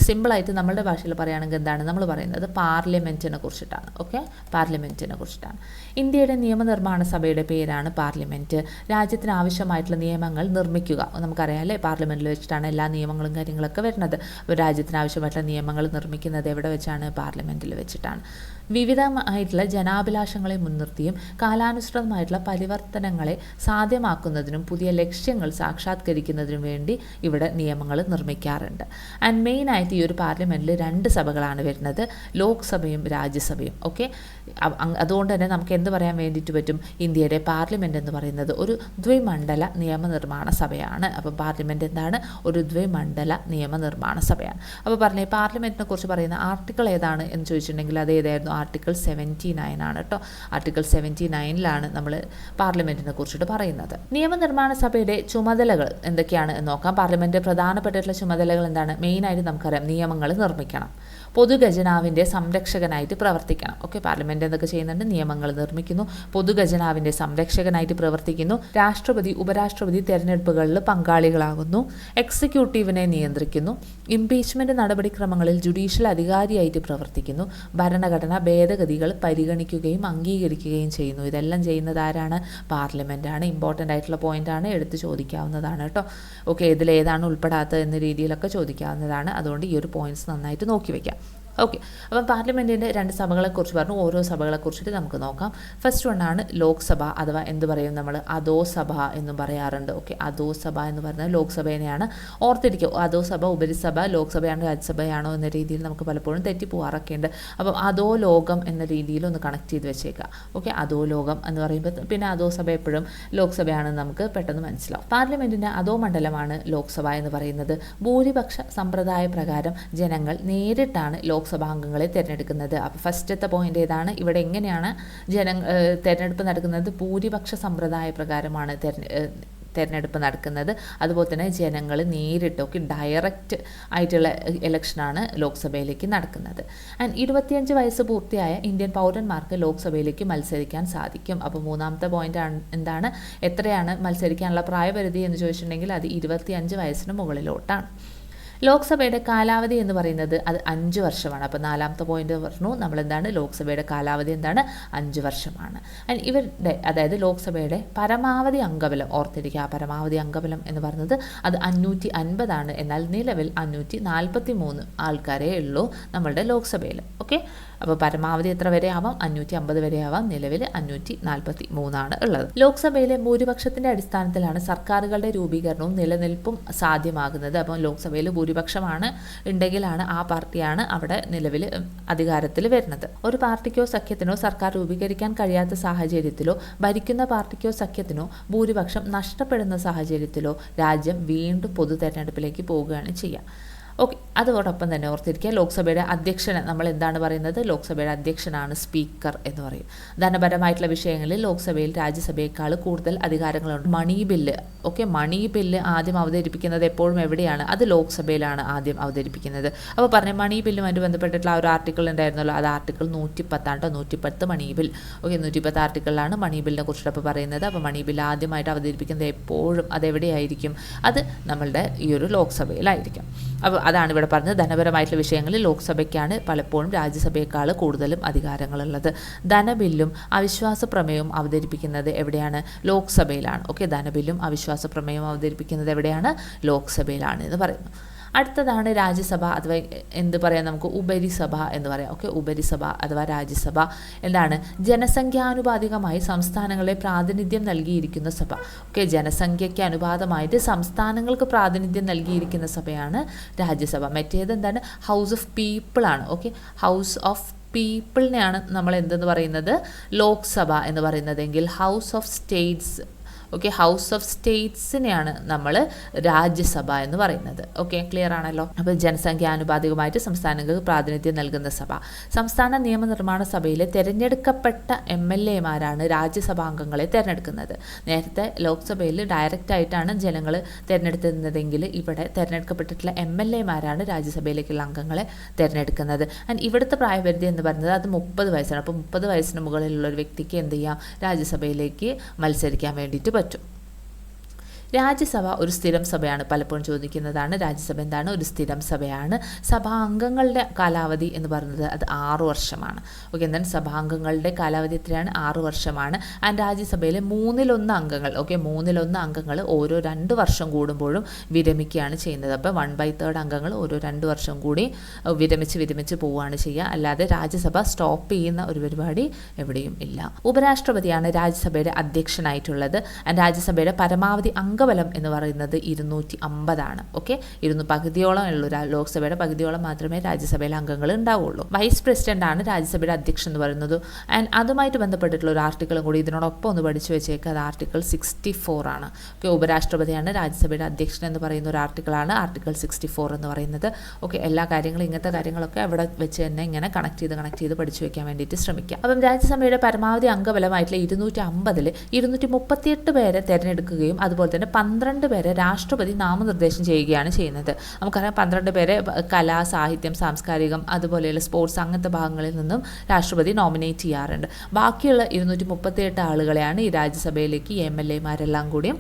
സിമ്പിളായിട്ട് നമ്മളുടെ ഭാഷയിൽ പറയുകയാണെങ്കിൽ എന്താണ് നമ്മൾ പറയുന്നത്? പാർലമെൻറ്റിനെ കുറിച്ചിട്ടാണ്. ഓക്കെ, പാർലമെൻറ്റിനെ കുറിച്ചിട്ടാണ്. ഇന്ത്യയുടെ നിയമനിർമ്മാണ സഭയുടെ പേരാണ് പാർലമെൻറ്റ്. രാജ്യത്തിന് ആവശ്യമായിട്ടുള്ള നിയമങ്ങൾ നിർമ്മിക്കുക. നമുക്കറിയാം അല്ലേ, പാർലമെൻറ്റിൽ വെച്ചിട്ടാണ് എല്ലാ നിയമങ്ങളും കാര്യങ്ങളൊക്കെ വരുന്നത്. രാജ്യത്തിന് ആവശ്യമായിട്ടുള്ള നിയമങ്ങൾ നിർമ്മിക്കുന്നത് എവിടെ വെച്ചാണ്? പാർലമെൻറ്റിൽ വെച്ചിട്ടാണ്. വിവിധമായിട്ടുള്ള ജനാഭിലാഷങ്ങളെ മുൻനിർത്തിയും കാലാനുസൃതമായിട്ടുള്ള പരിവർത്തനങ്ങളെ സാധ്യമാക്കുന്നതിനും പുതിയ ലക്ഷ്യങ്ങൾ സാക്ഷാത്കരിക്കുന്നതിനും വേണ്ടി ഇവിടെ നിയമങ്ങൾ നിർമ്മിക്കാറുണ്ട്. ആൻഡ് മെയിനായിട്ട് ഈ ഒരു പാർലമെൻറ്റിൽ 2 സഭകളാണ് വരുന്നത്, ലോക്സഭയും രാജ്യസഭയും. ഓക്കെ, അതുകൊണ്ട് തന്നെ നമുക്ക് എന്ത് പറയാൻ വേണ്ടിയിട്ട് പറ്റും? ഇന്ത്യയുടെ പാർലമെൻറ്റ് എന്ന് പറയുന്നത് ഒരു ദ്വിമണ്ഡല നിയമനിർമ്മാണ സഭയാണ്. അപ്പോൾ പാർലമെൻറ്റ് എന്താണ്? ഒരു ദ്വിമണ്ഡല നിയമനിർമ്മാണ സഭയാണ്. അപ്പോൾ പറഞ്ഞേ പാർലമെൻറ്റിനെ കുറിച്ച് പറയുന്ന ആർട്ടിക്കിൾ ഏതാണ് എന്ന് ചോദിച്ചിട്ടുണ്ടെങ്കിൽ അത് ഏതായിരുന്നു? ആർട്ടിക്കിൾ 79 ആണ് കേട്ടോ. ആർട്ടിക്കിൾ 79ലാണ് നമ്മൾ പാർലമെൻറ്റിനെ കുറിച്ചിട്ട് പറയുന്നത്. നിയമനിർമ്മാണ സഭയുടെ ചുമതലകൾ എന്തൊക്കെയാണ് എന്ന് നോക്കാം. പാർലമെൻറ്റ് പ്രധാനപ്പെട്ടിട്ടുള്ള ചുമതലകൾ എന്താണ്? മെയിനായിട്ട് നമുക്കറിയാം, നിയമങ്ങൾ നിർമ്മിക്കണം, പൊതുഖജനാവിൻ്റെ സംരക്ഷകനായിട്ട് പ്രവർത്തിക്കണം. ഓക്കെ, പാർലമെൻറ്റ് എന്തൊക്കെ ചെയ്യുന്നുണ്ട്? നിയമങ്ങൾ നിർമ്മിക്കുന്നു, പൊതുഖജനാവിൻ്റെ സംരക്ഷകനായിട്ട് പ്രവർത്തിക്കുന്നു, രാഷ്ട്രപതി ഉപരാഷ്ട്രപതി തെരഞ്ഞെടുപ്പുകളിൽ പങ്കാളികളാകുന്നു, എക്സിക്യൂട്ടീവിനെ നിയന്ത്രിക്കുന്നു, ഇംപീച്ച്മെൻറ്റ് നടപടിക്രമങ്ങളിൽ ജുഡീഷ്യൽ അധികാരിയായിട്ട് പ്രവർത്തിക്കുന്നു, ഭരണഘടനാ ഭേദഗതികൾ പരിഗണിക്കുകയും അംഗീകരിക്കുകയും ചെയ്യുന്നു. ഇതെല്ലാം ചെയ്യുന്നത് ആരാണ്? പാർലമെൻറ്റാണ്. ഇമ്പോർട്ടൻ്റ് ആയിട്ടുള്ള പോയിൻ്റാണ്, എടുത്ത് ചോദിക്കാവുന്നതാണ് കേട്ടോ. ഓക്കെ, ഇതിലേതാണ് ഉൾപ്പെടാത്തത് എന്ന രീതിയിലൊക്കെ ചോദിക്കാവുന്നതാണ്. അതുകൊണ്ട് ഈ ഒരു പോയിൻറ്റ്സ് നന്നായിട്ട് നോക്കി വയ്ക്കാം. ഓക്കെ, അപ്പം പാർലമെൻറ്റിൻ്റെ 2 സഭകളെക്കുറിച്ച് പറഞ്ഞു. ഓരോ സഭകളെക്കുറിച്ചിട്ട് നമുക്ക് നോക്കാം. ഫസ്റ്റ് വണ്ണാണ് ലോക്സഭ അഥവാ എന്ത് പറയും നമ്മൾ? അധോസഭ എന്നും പറയാറുണ്ട്. ഓക്കെ, അധോസഭ എന്ന് പറയുന്നത് ലോക്സഭേനെയാണ്. ഓർത്തിരിക്കുക, അധോസഭ ഉപരിസഭ ലോക്സഭയാണോ രാജ്യസഭയാണോ എന്ന രീതിയിൽ നമുക്ക് പലപ്പോഴും തെറ്റിപ്പോവാറൊക്കെ ഉണ്ട്. അപ്പം അധോ ലോകം എന്ന രീതിയിൽ ഒന്ന് കണക്ട് ചെയ്ത് വെച്ചേക്കുക. ഓക്കെ, അധോ ലോകം എന്ന് പറയുമ്പോൾ പിന്നെ അധോസഭ എപ്പോഴും ലോക്സഭയാണെന്ന് നമുക്ക് പെട്ടെന്ന് മനസ്സിലാവും. പാർലമെൻറ്റിൻ്റെ അധോ മണ്ഡലമാണ് ലോക്സഭ എന്ന് പറയുന്നത്. ഭൂരിപക്ഷ സമ്പ്രദായ പ്രകാരം ജനങ്ങൾ നേരിട്ടാണ് ലോക്സഭാംഗങ്ങളെ തിരഞ്ഞെടുക്കുന്നത്. അപ്പോൾ ഫസ്റ്റത്തെ പോയിന്റ് ഏതാണ്? ഇവിടെ എങ്ങനെയാണ് തിരഞ്ഞെടുപ്പ് നടക്കുന്നത്? ഭൂരിപക്ഷ സമ്പ്രദായ പ്രകാരമാണ് തിരഞ്ഞെടുപ്പ് നടക്കുന്നത്. അതുപോലെ തന്നെ ജനങ്ങൾ നേരിട്ടൊക്കെ ഡയറക്റ്റ് ആയിട്ടുള്ള ഇലക്ഷനാണ് ലോക്സഭയിലേക്ക് നടക്കുന്നത്. ആൻഡ് 25 വയസ്സ് പൂർത്തിയായ ഇന്ത്യൻ പൗരന്മാർക്ക് ലോക്സഭയിലേക്ക് മത്സരിക്കാൻ സാധിക്കും. അപ്പോൾ 3ാമത്തെ പോയിന്റ് എന്താണ്? എത്രയാണ് മത്സരിക്കാനുള്ള പ്രായപരിധി എന്ന് ചോദിച്ചിട്ടുണ്ടെങ്കിൽ അത് 25 വയസ്സിന് മുകളിലോട്ടാണ്. ലോക്സഭയുടെ കാലാവധി എന്ന് പറയുന്നത് അത് 5 വർഷമാണ്. അപ്പോൾ 4ാമത്തെ പോയിന്റ് പറഞ്ഞു നമ്മളെന്താണ് ലോക്സഭയുടെ കാലാവധി എന്താണ് 5 വർഷമാണ്. ആൻഡ് ഇവരുടെ അതായത് ലോക്സഭയുടെ പരമാവധി അംഗബലം ഓർത്തിരിക്കുക. ആ പരമാവധി അംഗബലം എന്ന് പറയുന്നത് അത് 550 ആണ്. എന്നാൽ നിലവിൽ 543 ആൾക്കാരേ ഉള്ളൂ നമ്മളുടെ ലോക്സഭയിൽ. ഓക്കെ, അപ്പോൾ പരമാവധി എത്ര വരെ ആവാം? 550 വരെ ആവാം. നിലവിൽ 543 ഉള്ളത്. ലോക്സഭയിലെ ഭൂരിപക്ഷത്തിന്റെ അടിസ്ഥാനത്തിലാണ് സർക്കാരുകളുടെ രൂപീകരണവും നിലനിൽപ്പും സാധ്യമാകുന്നത്. അപ്പോൾ ലോക്സഭയിൽ ഭൂരിപക്ഷമാണ് ഉണ്ടെങ്കിലാണ് ആ പാർട്ടിയാണ് അവിടെ നിലവിൽ അധികാരത്തിൽ വരുന്നത്. ഒരു പാർട്ടിക്കോ സഖ്യത്തിനോ സർക്കാർ രൂപീകരിക്കാൻ കഴിയാത്ത സാഹചര്യത്തിലോ ഭരിക്കുന്ന പാർട്ടിക്കോ സഖ്യത്തിനോ ഭൂരിപക്ഷം നഷ്ടപ്പെടുന്ന സാഹചര്യത്തിലോ രാജ്യം വീണ്ടും പൊതു തെരഞ്ഞെടുപ്പിലേക്ക് പോവുകയാണ് ചെയ്യുക. ഓക്കെ, അതോടൊപ്പം തന്നെ ഓർത്തിരിക്കുക ലോക്സഭയുടെ അധ്യക്ഷനെ നമ്മൾ എന്താണ് പറയുന്നത്? ലോക്സഭയുടെ അധ്യക്ഷനാണ് സ്പീക്കർ എന്ന് പറയും. ധനപരമായിട്ടുള്ള വിഷയങ്ങളിൽ ലോക്സഭയിൽ രാജ്യസഭയേക്കാൾ കൂടുതൽ അധികാരങ്ങളുണ്ട്. Money bill, okay, money bill ആദ്യം അവതരിപ്പിക്കുന്നത് എപ്പോഴും എവിടെയാണ്? അത് ലോക്സഭയിലാണ് ആദ്യം അവതരിപ്പിക്കുന്നത്. അപ്പോൾ പറഞ്ഞ മണി ബില്ലുമായിട്ട് ബന്ധപ്പെട്ടിട്ടുള്ള ആ ഒരു ആർട്ടിക്കിൾ ഉണ്ടായിരുന്നല്ലോ, അത് ആർട്ടിക്കിൾ 110 110 മണി ബിൽ. ഓക്കെ, 110 ആർട്ടിക്കിളിലാണ് മണി ബില്ലിനെ കുറിച്ചിട്ട് പറയുന്നത്. അപ്പോൾ മണി ബില്ല് ആദ്യമായിട്ട് അവതരിപ്പിക്കുന്നത് എപ്പോഴും അതെവിടെയായിരിക്കും? അത് നമ്മളുടെ ഈ ഒരു ലോക്സഭയിലായിരിക്കും. അപ്പോൾ അതാണ് ഇവിടെ പറഞ്ഞത്. ധനപരമായിട്ടുള്ള വിഷയങ്ങളിൽ ലോക്സഭയ്ക്കാണ് പലപ്പോഴും രാജ്യസഭയേക്കാൾ കൂടുതലും അധികാരങ്ങളുള്ളത്. ധനബില്ലും അവിശ്വാസ പ്രമേയവും അവതരിപ്പിക്കുന്നത് എവിടെയാണ്? ലോക്സഭയിലാണ്. ഓക്കെ, ധനബില്ലും അവിശ്വാസ പ്രമേയവും അവതരിപ്പിക്കുന്നത് എവിടെയാണ്? ലോക്സഭയിലാണ് എന്ന് പറയുന്നു. അടുത്തതാണ് രാജ്യസഭ അഥവാ എന്ത് പറയാം നമുക്ക്? ഉപരിസഭ എന്ന് പറയാം. ഓക്കെ, ഉപരിസഭ അഥവാ രാജ്യസഭ എന്താണ്? ജനസംഖ്യാനുപാതികമായി സംസ്ഥാനങ്ങളെ പ്രാതിനിധ്യം നൽകിയിരിക്കുന്ന സഭ. ഓക്കെ, ജനസംഖ്യയ്ക്ക് അനുപാതമായിട്ട് സംസ്ഥാനങ്ങൾക്ക് പ്രാതിനിധ്യം നൽകിയിരിക്കുന്ന സഭയാണ് രാജ്യസഭ. മറ്റേത് എന്താണ്? ഹൗസ് ഓഫ് പീപ്പിൾ ആണ്. ഓക്കെ, ഹൗസ് ഓഫ് പീപ്പിളിനെയാണ് നമ്മൾ എന്തെന്ന് പറയുന്നത്? ലോക്സഭ എന്ന് പറയുന്നതെങ്കിൽ house of states, okay, house of സ്റ്റേറ്റ്സിനെയാണ് നമ്മൾ രാജ്യസഭ എന്ന് പറയുന്നത്. ഓക്കെ, ക്ലിയർ ആണല്ലോ. അപ്പോൾ ജനസംഖ്യാനുപാതികമായിട്ട് സംസ്ഥാനങ്ങൾക്ക് പ്രാതിനിധ്യം നൽകുന്ന സഭ. സംസ്ഥാന നിയമനിർമ്മാണ സഭയിലെ തിരഞ്ഞെടുക്കപ്പെട്ട MLA-മാരാണ് രാജ്യസഭാംഗങ്ങളെ തിരഞ്ഞെടുക്കുന്നത്. നേരത്തെ ലോക്സഭയിൽ ഡയറക്റ്റ് ആയിട്ടാണ് ജനങ്ങൾ തിരഞ്ഞെടുത്തിരുന്നതെങ്കിൽ ഇവിടെ തിരഞ്ഞെടുക്കപ്പെട്ടിട്ടുള്ള MLA-മാരാണ് രാജ്യസഭയിലേക്കുള്ള അംഗങ്ങളെ തിരഞ്ഞെടുക്കുന്നത്. ആൻഡ് ഇവിടുത്തെ പ്രായപരിധി എന്ന് പറയുന്നത് അത് 30 വയസ്സാണ്. അപ്പോൾ 30 വയസ്സിന് മുകളിലുള്ള ഒരു വ്യക്തിക്ക് എന്ത് ചെയ്യാം? രാജ്യസഭയിലേക്ക് മത്സരിക്കാൻ വേണ്ടിയിട്ട് പറ്റും. രാജ്യസഭ ഒരു സ്ഥിരം സഭയാണ്. പലപ്പോഴും ചോദിക്കുന്നതാണ് രാജ്യസഭ എന്താണ്? ഒരു സ്ഥിരം സഭയാണ്. സഭാംഗങ്ങളുടെ കാലാവധി എന്ന് പറയുന്നത് അത് 6 വർഷമാണ്. ഓക്കെ, എന്താണ് സഭാംഗങ്ങളുടെ കാലാവധി എത്രയാണ്? 6 വർഷമാണ്. ആൻഡ് രാജ്യസഭയിലെ 1/3 അംഗങ്ങൾ, ഓക്കെ, 1/3 അംഗങ്ങൾ ഓരോ 2 വർഷം കൂടുമ്പോഴും വിരമിക്കുകയാണ് ചെയ്യുന്നത്. അപ്പോൾ 1/3 അംഗങ്ങൾ ഓരോ 2 വർഷം കൂടി വിരമിച്ച് പോവുകയാണ് ചെയ്യുക. അല്ലാതെ രാജ്യസഭ സ്റ്റോപ്പ് ചെയ്യുന്ന ഒരു പരിപാടി എവിടെയും ഇല്ല. ഉപരാഷ്ട്രപതിയാണ് രാജ്യസഭയുടെ അധ്യക്ഷനായിട്ടുള്ളത്. ആൻഡ് രാജ്യസഭയുടെ പരമാവധി അംഗബലം എന്ന് പറയുന്നത് 250 ആണ്. ഓക്കെ, പകുതിയോളം ഉള്ളൂ. ലോക്സഭയുടെ പകുതിയോളം മാത്രമേ രാജ്യസഭയിലെ അംഗങ്ങൾ ഉണ്ടാവുള്ളൂ. വൈസ് പ്രസിഡന്റ് ആണ് രാജ്യസഭയുടെ അധ്യക്ഷൻ എന്ന് പറയുന്നത്. ആൻഡ് അതുമായിട്ട് ബന്ധപ്പെട്ടിട്ടുള്ള ഒരു ആർട്ടിക്കിളും കൂടി ഇതിനോടൊപ്പം ഒന്ന് പഠിച്ചു വെച്ചേക്കുക. അത് ആർട്ടിക്കിൾ 64 ആണ്. ഓക്കെ, ഉപരാഷ്ട്രപതിയാണ് രാജ്യസഭയുടെ അധ്യക്ഷൻ എന്ന് പറയുന്ന ഒരു ആർട്ടിക്കിളാണ് ആർട്ടിക്കിൾ 64 എന്ന് പറയുന്നത്. ഓക്കെ, എല്ലാ കാര്യങ്ങളും ഇങ്ങനത്തെ കാര്യങ്ങളൊക്കെ അവിടെ വെച്ച് തന്നെ ഇങ്ങനെ കണക്ട് ചെയ്ത് പഠിച്ചു വെക്കാൻ വേണ്ടിയിട്ട് ശ്രമിക്കാം. അപ്പം രാജ്യസഭയുടെ പരമാവധി അംഗബലമായിട്ടുള്ള 250-ൽ 238 പേരെ തിരഞ്ഞെടുക്കുകയും അതുപോലെ തന്നെ 12 പേരെ രാഷ്ട്രപതി നാമനിർദ്ദേശം ചെയ്യുകയാണ് ചെയ്യുന്നത്. നമുക്കറിയാം 12 പേരെ കല, സാഹിത്യം, സാംസ്കാരികം അതുപോലെയുള്ള സ്പോർട്സ് അങ്ങനത്തെ ഭാഗങ്ങളിൽ നിന്നും രാഷ്ട്രപതി നോമിനേറ്റ് ചെയ്യാറുണ്ട്. ബാക്കിയുള്ള 238 ആളുകളെയാണ് ഈ രാജ്യസഭയിലേക്ക് MLA-മാരെല്ലാം കൂടിയും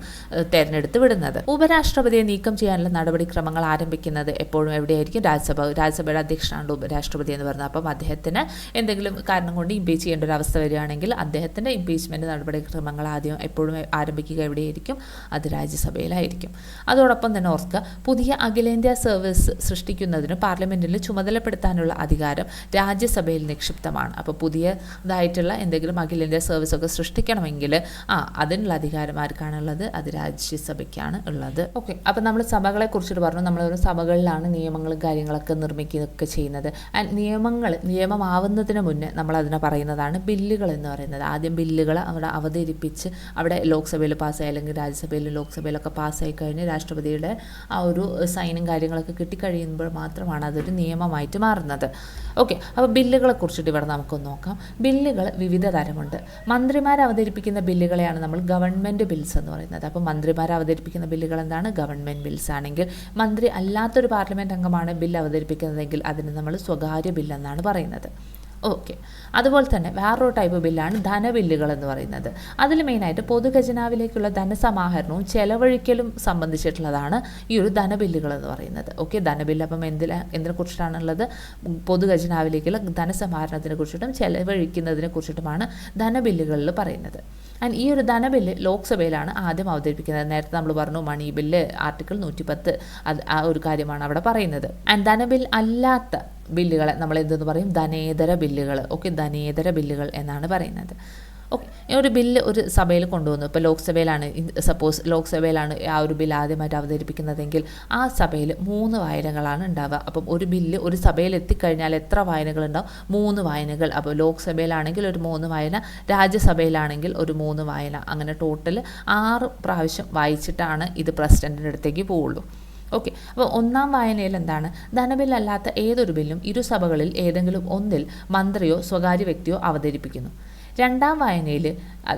തിരഞ്ഞെടുത്ത് വിടുന്നത്. ഉപരാഷ്ട്രപതിയെ നീക്കം ചെയ്യാനുള്ള നടപടിക്രമങ്ങൾ ആരംഭിക്കുന്നത് എപ്പോഴും എവിടെയായിരിക്കും? രാജ്യസഭയുടെ അധ്യക്ഷനാണ് ഉപരാഷ്ട്രപതി എന്ന് പറയുന്നത്. അപ്പം അദ്ദേഹത്തിന് എന്തെങ്കിലും കാരണം കൊണ്ട് ഇംപീച്ച് ചെയ്യേണ്ട ഒരു അവസ്ഥ വരികയാണെങ്കിൽ അദ്ദേഹത്തിൻ്റെ ഇംപീച്ച്മെൻറ്റ് നടപടിക്രമങ്ങൾ ആദ്യം എപ്പോഴും ആരംഭിക്കുക എവിടെയായിരിക്കും? അത് രാജ്യസഭയിലായിരിക്കും. അതോടൊപ്പം തന്നെ ഓർക്കുക, പുതിയ അഖിലേന്ത്യാ സർവീസ് സൃഷ്ടിക്കുന്നതിന് പാർലമെന്റിൽ ചുമതലപ്പെടുത്താനുള്ള അധികാരം രാജ്യസഭയിൽ നിക്ഷിപ്തമാണ്. അപ്പോൾ പുതിയതായിട്ടുള്ള എന്തെങ്കിലും അഖിലേന്ത്യാ സർവീസ് ഒക്കെ സൃഷ്ടിക്കണമെങ്കിൽ അതിനുള്ള അധികാരം ആർക്കാണുള്ളത്? അത് രാജ്യസഭയ്ക്കാണ് ഉള്ളത്. ഓക്കെ, അപ്പോൾ നമ്മൾ സഭകളെ കുറിച്ചിട്ട് പറഞ്ഞു. നമ്മളൊരു സഭകളിലാണ് നിയമങ്ങളും കാര്യങ്ങളൊക്കെ നിർമ്മിക്കുകയൊക്കെ ചെയ്യുന്നത്. ആൻഡ് നിയമമാവുന്നതിന് മുന്നേ നമ്മൾ അതിനെ പറയുന്നതാണ് ബില്ലുകൾ എന്ന് പറയുന്നത്. ആദ്യം ബില്ലുകൾ അവിടെ അവതരിപ്പിച്ച് അവിടെ ലോക്സഭയിൽ പാസ്സായി അല്ലെങ്കിൽ രാജ്യസഭയിലും ലോക്സഭയിലൊക്കെ പാസ്സായി കഴിഞ്ഞ് രാഷ്ട്രപതിയുടെ ആ ഒരു സൈനും കാര്യങ്ങളൊക്കെ കിട്ടിക്കഴിയുമ്പോൾ മാത്രമാണ് അതൊരു നിയമമായിട്ട് മാറുന്നത്. ഓക്കെ, അപ്പോൾ ബില്ലുകളെ കുറിച്ചിട്ട് ഇവിടെ നമുക്കൊന്ന് നോക്കാം. ബില്ലുകൾ വിവിധ തരമുണ്ട്. മന്ത്രിമാർ അവതരിപ്പിക്കുന്ന ബില്ലുകളെയാണ് നമ്മൾ ഗവൺമെൻറ് ബിൽസ് എന്ന് പറയുന്നത്. അപ്പോൾ മന്ത്രിമാർ അവതരിപ്പിക്കുന്ന ബില്ലുകൾ എന്താണ്? ഗവൺമെൻറ് ബിൽസ് ആണെങ്കിൽ മന്ത്രി അല്ലാത്തൊരു പാർലമെൻറ്റ് അംഗമാണ് ബില്ല് അവതരിപ്പിക്കുന്നതെങ്കിൽ അതിന് നമ്മൾ സ്വകാര്യ ബില്ലെന്നാണ് പറയുന്നത്. ഓക്കെ. അതുപോലെ തന്നെ വേറൊരു ടൈപ്പ് ബില്ലാണ് ധനബില്ലുകൾ എന്ന് പറയുന്നത്. അതിൽ മെയിനായിട്ട് പൊതുഖജനാവിലേക്കുള്ള ധനസമാഹരണവും ചെലവഴിക്കലും സംബന്ധിച്ചിട്ടുള്ളതാണ് ഈ ഒരു ധനബില്ലുകൾ എന്ന് പറയുന്നത്. ഓക്കെ, ധനബില്ല് അപ്പം എന്തിനെ കുറിച്ചിട്ടാണുള്ളത്? പൊതുഖജനാവിലേക്കുള്ള ധനസമാഹരണത്തിനെ കുറിച്ചിട്ടും ചെലവഴിക്കുന്നതിനെ കുറിച്ചിട്ടുമാണ് ധനബില്ലുകളിൽ പറയുന്നത്. ആൻഡ് ഈ ഒരു ധനബില്ല് ലോക്സഭയിലാണ് ആദ്യം അവതരിപ്പിക്കുന്നത്. നേരത്തെ നമ്മൾ പറഞ്ഞു മണി ബില്ല് ആർട്ടിക്കിൾ 110 ആ ഒരു കാര്യമാണ് അവിടെ പറയുന്നത്. ആൻഡ് ധനബിൽ അല്ലാത്ത ബില്ലുകളെ നമ്മൾ എന്തെന്ന് പറയും? ധനേതര ബില്ലുകൾ. ഓക്കെ, ധനേതര ബില്ലുകൾ എന്നാണ് പറയുന്നത്. ഓക്കെ, ഒരു ബില്ല് ഒരു സഭയിൽ കൊണ്ടുവന്നു. ഇപ്പോൾ ലോക്സഭയിലാണ്, സപ്പോസ് ലോക്സഭയിലാണ് ആ ഒരു ബില്ല് ആദ്യമായിട്ട് അവതരിപ്പിക്കുന്നതെങ്കിൽ ആ സഭയിൽ 3 വായനകളാണ് ഉണ്ടാവുക. അപ്പം ഒരു ബില്ല് ഒരു സഭയിൽ എത്തിക്കഴിഞ്ഞാൽ എത്ര വായനകളുണ്ടാവും? 3 വായനകൾ. അപ്പോൾ ലോക്സഭയിലാണെങ്കിൽ ഒരു 3 വായന, രാജ്യസഭയിലാണെങ്കിൽ ഒരു 3 വായന, അങ്ങനെ ടോട്ടൽ 6 പ്രാവശ്യം വായിച്ചിട്ടാണ് ഇത് പ്രസിഡൻറ്റിൻ്റെ അടുത്തേക്ക് പോവുള്ളൂ. ഓക്കെ, അപ്പോൾ ഒന്നാം വായനയിൽ എന്താണ്? ധനബില്ലല്ലാത്ത ഏതൊരു ബില്ലും ഇരുസഭകളിൽ ഏതെങ്കിലും ഒന്നിൽ മന്ത്രിയോ സ്വകാര്യ വ്യക്തിയോ അവതരിപ്പിക്കുന്നു. രണ്ടാം വായനയിൽ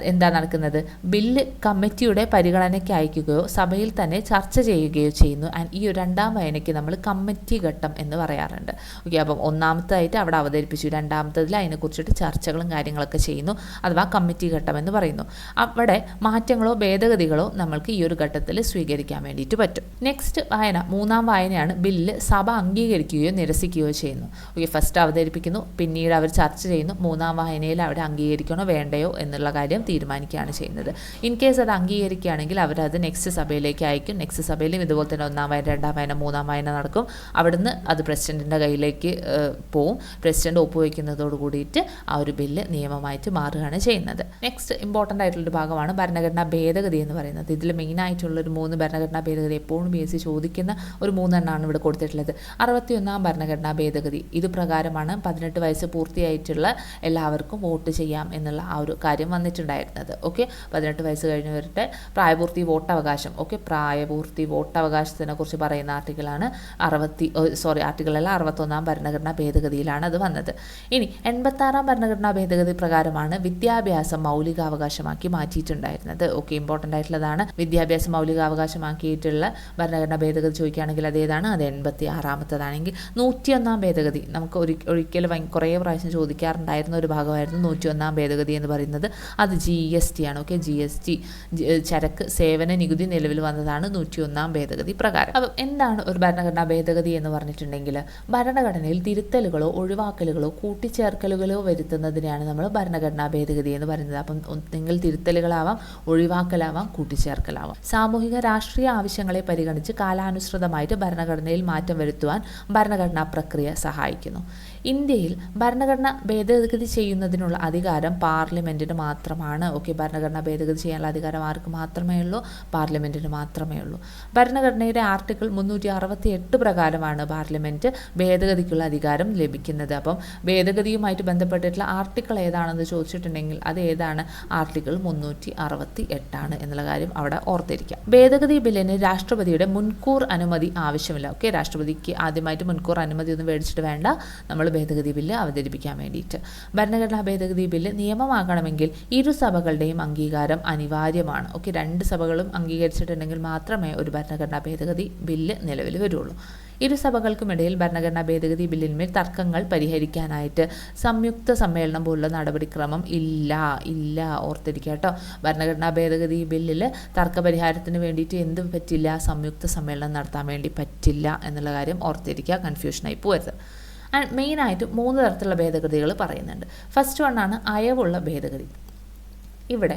എന്താ നടക്കുന്നത്? ബില്ല് കമ്മിറ്റിയുടെ പരിഗണനയ്ക്ക് അയക്കുകയോ സഭയിൽ തന്നെ ചർച്ച ചെയ്യുകയോ ചെയ്യുന്നു. ആൻഡ് ഈ ഒരു രണ്ടാം വായനയ്ക്ക് നമ്മൾ കമ്മിറ്റി ഘട്ടം എന്ന് പറയാറുണ്ട്. ഓക്കെ, അപ്പം ഒന്നാമത്തായിട്ട് അവിടെ അവതരിപ്പിച്ചു, രണ്ടാമത്തതിൽ അതിനെക്കുറിച്ചിട്ട് ചർച്ചകളും കാര്യങ്ങളൊക്കെ ചെയ്യുന്നു, അഥവാ കമ്മിറ്റി ഘട്ടം എന്ന് പറയുന്നു. അവിടെ മാറ്റങ്ങളോ ഭേദഗതികളോ നമ്മൾക്ക് ഈ ഒരു ഘട്ടത്തിൽ സ്വീകരിക്കാൻ വേണ്ടിയിട്ട് പറ്റും. നെക്സ്റ്റ് വായന, മൂന്നാം വായനയാണ്. ബില്ല് സഭ അംഗീകരിക്കുകയോ നിരസിക്കുകയോ ചെയ്യുന്നു. ഓക്കെ, ഫസ്റ്റ് അവതരിപ്പിക്കുന്നു, പിന്നീട് അവർ ചർച്ച ചെയ്യുന്നു, മൂന്നാം വായനയിൽ അവിടെ അംഗീകരിക്കണോ വേണ്ടയോ എന്നുള്ള കാര്യം തീരുമാനിക്കുകയാണ് ചെയ്യുന്നത്. ഇൻ കേസ് അത് അംഗീകരിക്കുകയാണെങ്കിൽ അവരത് നെക്സ്റ്റ് സഭയിലേക്ക് അയക്കും. നെക്സ്റ്റ് സഭയിലും ഇതുപോലെ തന്നെ ഒന്നാം വായന, രണ്ടാം വായന, മൂന്നാം വായന നടക്കും. അവിടുന്ന് അത് പ്രസിഡൻറ്റിൻ്റെ കയ്യിലേക്ക് പോവും. പ്രസിഡൻറ്റ് ഒപ്പുവയ്ക്കുന്നതോട് കൂടിയിട്ട് ആ ഒരു ബില്ല് നിയമമായിട്ട് മാറുകയാണ് ചെയ്യുന്നത്. നെക്സ്റ്റ് ഇമ്പോർട്ടൻ്റ് ആയിട്ടുള്ളൊരു ഭാഗമാണ് ഭരണഘടനാ ഭേദഗതി എന്ന് പറയുന്നത്. ഇതിൽ മെയിനായിട്ടുള്ളൊരു 3 ഭരണഘടനാ ഭേദഗതി എപ്പോഴും PSC ചോദിക്കുന്ന ഒരു 3 എണ്ണമാണ് ഇവിടെ കൊടുത്തിട്ടുള്ളത്. 61ാം ഭരണഘടനാ ഭേദഗതി. ഇത് പ്രകാരമാണ് 18 വയസ്സ് പൂർത്തിയായിട്ടുള്ള എല്ലാവർക്കും വോട്ട് ചെയ്യാം എന്നുള്ള ആ ഒരു കാര്യം വന്നിട്ടുണ്ടായിരുന്നത്. ഓക്കെ, 18 വയസ്സ് കഴിഞ്ഞവരുടെ പ്രായപൂർത്തി വോട്ടവകാശം. ഓക്കെ, പ്രായപൂർത്തി വോട്ടവകാശത്തിനെ കുറിച്ച് പറയുന്ന ആർട്ടിക്കിളാണ് ആർട്ടിക്കിളല്ല 61ാം ഭരണഘടനാ ഭേദഗതിയിലാണ് അത് വന്നത്. ഇനി 86ാം ഭരണഘടനാ ഭേദഗതി പ്രകാരമാണ് വിദ്യാഭ്യാസം മൗലികാവകാശമാക്കി മാറ്റിയിട്ടുണ്ടായിരുന്നത്. ഓക്കെ, ഇമ്പോർട്ടൻ്റ് ആയിട്ടുള്ളതാണ്. വിദ്യാഭ്യാസം മൗലികാവകാശമാക്കിയിട്ടുള്ള ഭരണഘടനാ ഭേദഗതി ചോദിക്കുകയാണെങ്കിൽ അതേതാണ്? അത് 86ാമത്തതാണെങ്കിൽ 101ാം ഭേദഗതി നമുക്ക് ഒരിക്കലും കുറേ പ്രാവശ്യം ചോദിക്കാറുണ്ടായിരുന്ന ഒരു ഭാഗമായിരുന്നു 101ാം ഭേദഗതി എന്ന് പറയുന്നത്. അത് GST ആണ്. ഓക്കെ, GST ചരക്ക് സേവന നികുതി നിലവിൽ വന്നതാണ് 101ാം ഭേദഗതി പ്രകാരം. അപ്പം എന്താണ് ഒരു ഭരണഘടനാ ഭേദഗതി എന്ന് പറഞ്ഞിട്ടുണ്ടെങ്കിൽ ഭരണഘടനയിൽ തിരുത്തലുകളോ ഒഴിവാക്കലുകളോ കൂട്ടിച്ചേർക്കലുകളോ വരുത്തുന്നതിനെയാണ് നമ്മൾ ഭരണഘടനാ ഭേദഗതി എന്ന് പറയുന്നത്. അപ്പം നിങ്ങൾ തിരുത്തലുകളാവാം, ഒഴിവാക്കലാവാം, കൂട്ടിച്ചേർക്കലാവാം. സാമൂഹിക രാഷ്ട്രീയ ആവശ്യങ്ങളെ പരിഗണിച്ച് കാലാനുസൃതമായിട്ട് ഭരണഘടനയിൽ മാറ്റം വരുത്തുവാൻ ഭരണഘടനാ പ്രക്രിയ സഹായിക്കുന്നു. ഇന്ത്യയിൽ ഭരണഘടന ഭേദഗതി ചെയ്യുന്നതിനുള്ള അധികാരം പാർലമെൻറ്റിന് മാത്രമാണ്. ഓക്കെ, ഭരണഘടന ഭേദഗതി ചെയ്യാനുള്ള അധികാരം ആർക്ക് മാത്രമേ ഉള്ളൂ? പാർലമെൻറ്റിന് മാത്രമേ ഉള്ളൂ. ഭരണഘടനയുടെ ആർട്ടിക്കിൾ 368 പ്രകാരമാണ് പാർലമെൻറ്റ് ഭേദഗതിക്കുള്ള അധികാരം ലഭിക്കുന്നത്. അപ്പം ഭേദഗതിയുമായിട്ട് ബന്ധപ്പെട്ടിട്ടുള്ള ആർട്ടിക്കിൾ ഏതാണെന്ന് ചോദിച്ചിട്ടുണ്ടെങ്കിൽ അത് ഏതാണ്? ആർട്ടിക്കിൾ 368 ആണ് എന്നുള്ള കാര്യം അവിടെ ഓർത്തിരിക്കാം. ഭേദഗതി ബില്ലിന് രാഷ്ട്രപതിയുടെ മുൻകൂർ അനുമതി ആവശ്യമില്ല. ഓക്കെ, രാഷ്ട്രപതിക്ക് ആദ്യമായിട്ട് മുൻകൂർ അനുമതി ഒന്നും മേടിച്ചിട്ട് വേണ്ട നമ്മൾ ഭേദഗതി ബില്ല് അവതരിപ്പിക്കാൻ വേണ്ടിയിട്ട്. ഭരണഘടനാ ഭേദഗതി ബില്ല് നിയമമാകണമെങ്കിൽ ഇരു സഭകളുടെയും അംഗീകാരം അനിവാര്യമാണ്. ഓക്കെ, 2 സഭകളും അംഗീകരിച്ചിട്ടുണ്ടെങ്കിൽ മാത്രമേ ഒരു ഭരണഘടനാ ഭേദഗതി ബില്ല് നിലവിൽ വരുള്ളൂ. ഇരു സഭകൾക്കുമിടയിൽ ഭരണഘടനാ ഭേദഗതി ബില്ലിന്മേൽ തർക്കങ്ങൾ പരിഹരിക്കാനായിട്ട് സംയുക്ത സമ്മേളനം പോലുള്ള നടപടിക്രമം ഇല്ല ഓർത്തിരിക്കുക കേട്ടോ. ഭരണഘടനാ ഭേദഗതി ബില്ലിൽ തർക്കപരിഹാരത്തിന് വേണ്ടിയിട്ട് എന്ത് പറ്റില്ല? സംയുക്ത സമ്മേളനം നടത്താൻ വേണ്ടി പറ്റില്ല എന്നുള്ള കാര്യം ഓർത്തിരിക്കുക, കൺഫ്യൂഷനായി പോകരുത്. ആൻഡ് മെയിനായിട്ട് 3 തരത്തിലുള്ള ഭേദഗതികൾ പറയുന്നുണ്ട്. ഫസ്റ്റ് വണ്ണാണ് അയവുള്ള ഭേദഗതി. ഇവിടെ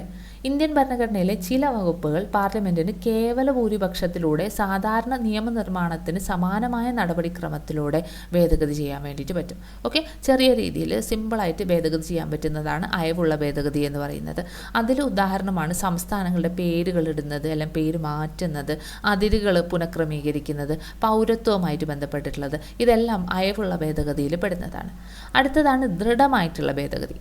ഇന്ത്യൻ ഭരണഘടനയിലെ ചില വകുപ്പുകൾ പാർലമെൻറ്റിന് കേവല ഭൂരിപക്ഷത്തിലൂടെ സാധാരണ നിയമനിർമ്മാണത്തിന് സമാനമായ നടപടിക്രമത്തിലൂടെ ഭേദഗതി ചെയ്യാൻ വേണ്ടിയിട്ട് പറ്റും. ഓക്കെ, ചെറിയ രീതിയിൽ സിമ്പിളായിട്ട് ഭേദഗതി ചെയ്യാൻ പറ്റുന്നതാണ് അയവുള്ള ഭേദഗതി എന്ന് പറയുന്നത്. അതിൽ ഉദാഹരണമാണ് സംസ്ഥാനങ്ങളുടെ പേരുകൾ ഇടുന്നത്, അല്ലെങ്കിൽ പേര് മാറ്റുന്നത്, അതിരുകൾ പുനഃക്രമീകരിക്കുന്നത്, പൗരത്വവുമായിട്ട് ബന്ധപ്പെട്ടിട്ടുള്ളത്. ഇതെല്ലാം അയവുള്ള ഭേദഗതിയിൽ പെടുന്നതാണ്. അടുത്തതാണ് ദൃഢമായിട്ടുള്ള ഭേദഗതി.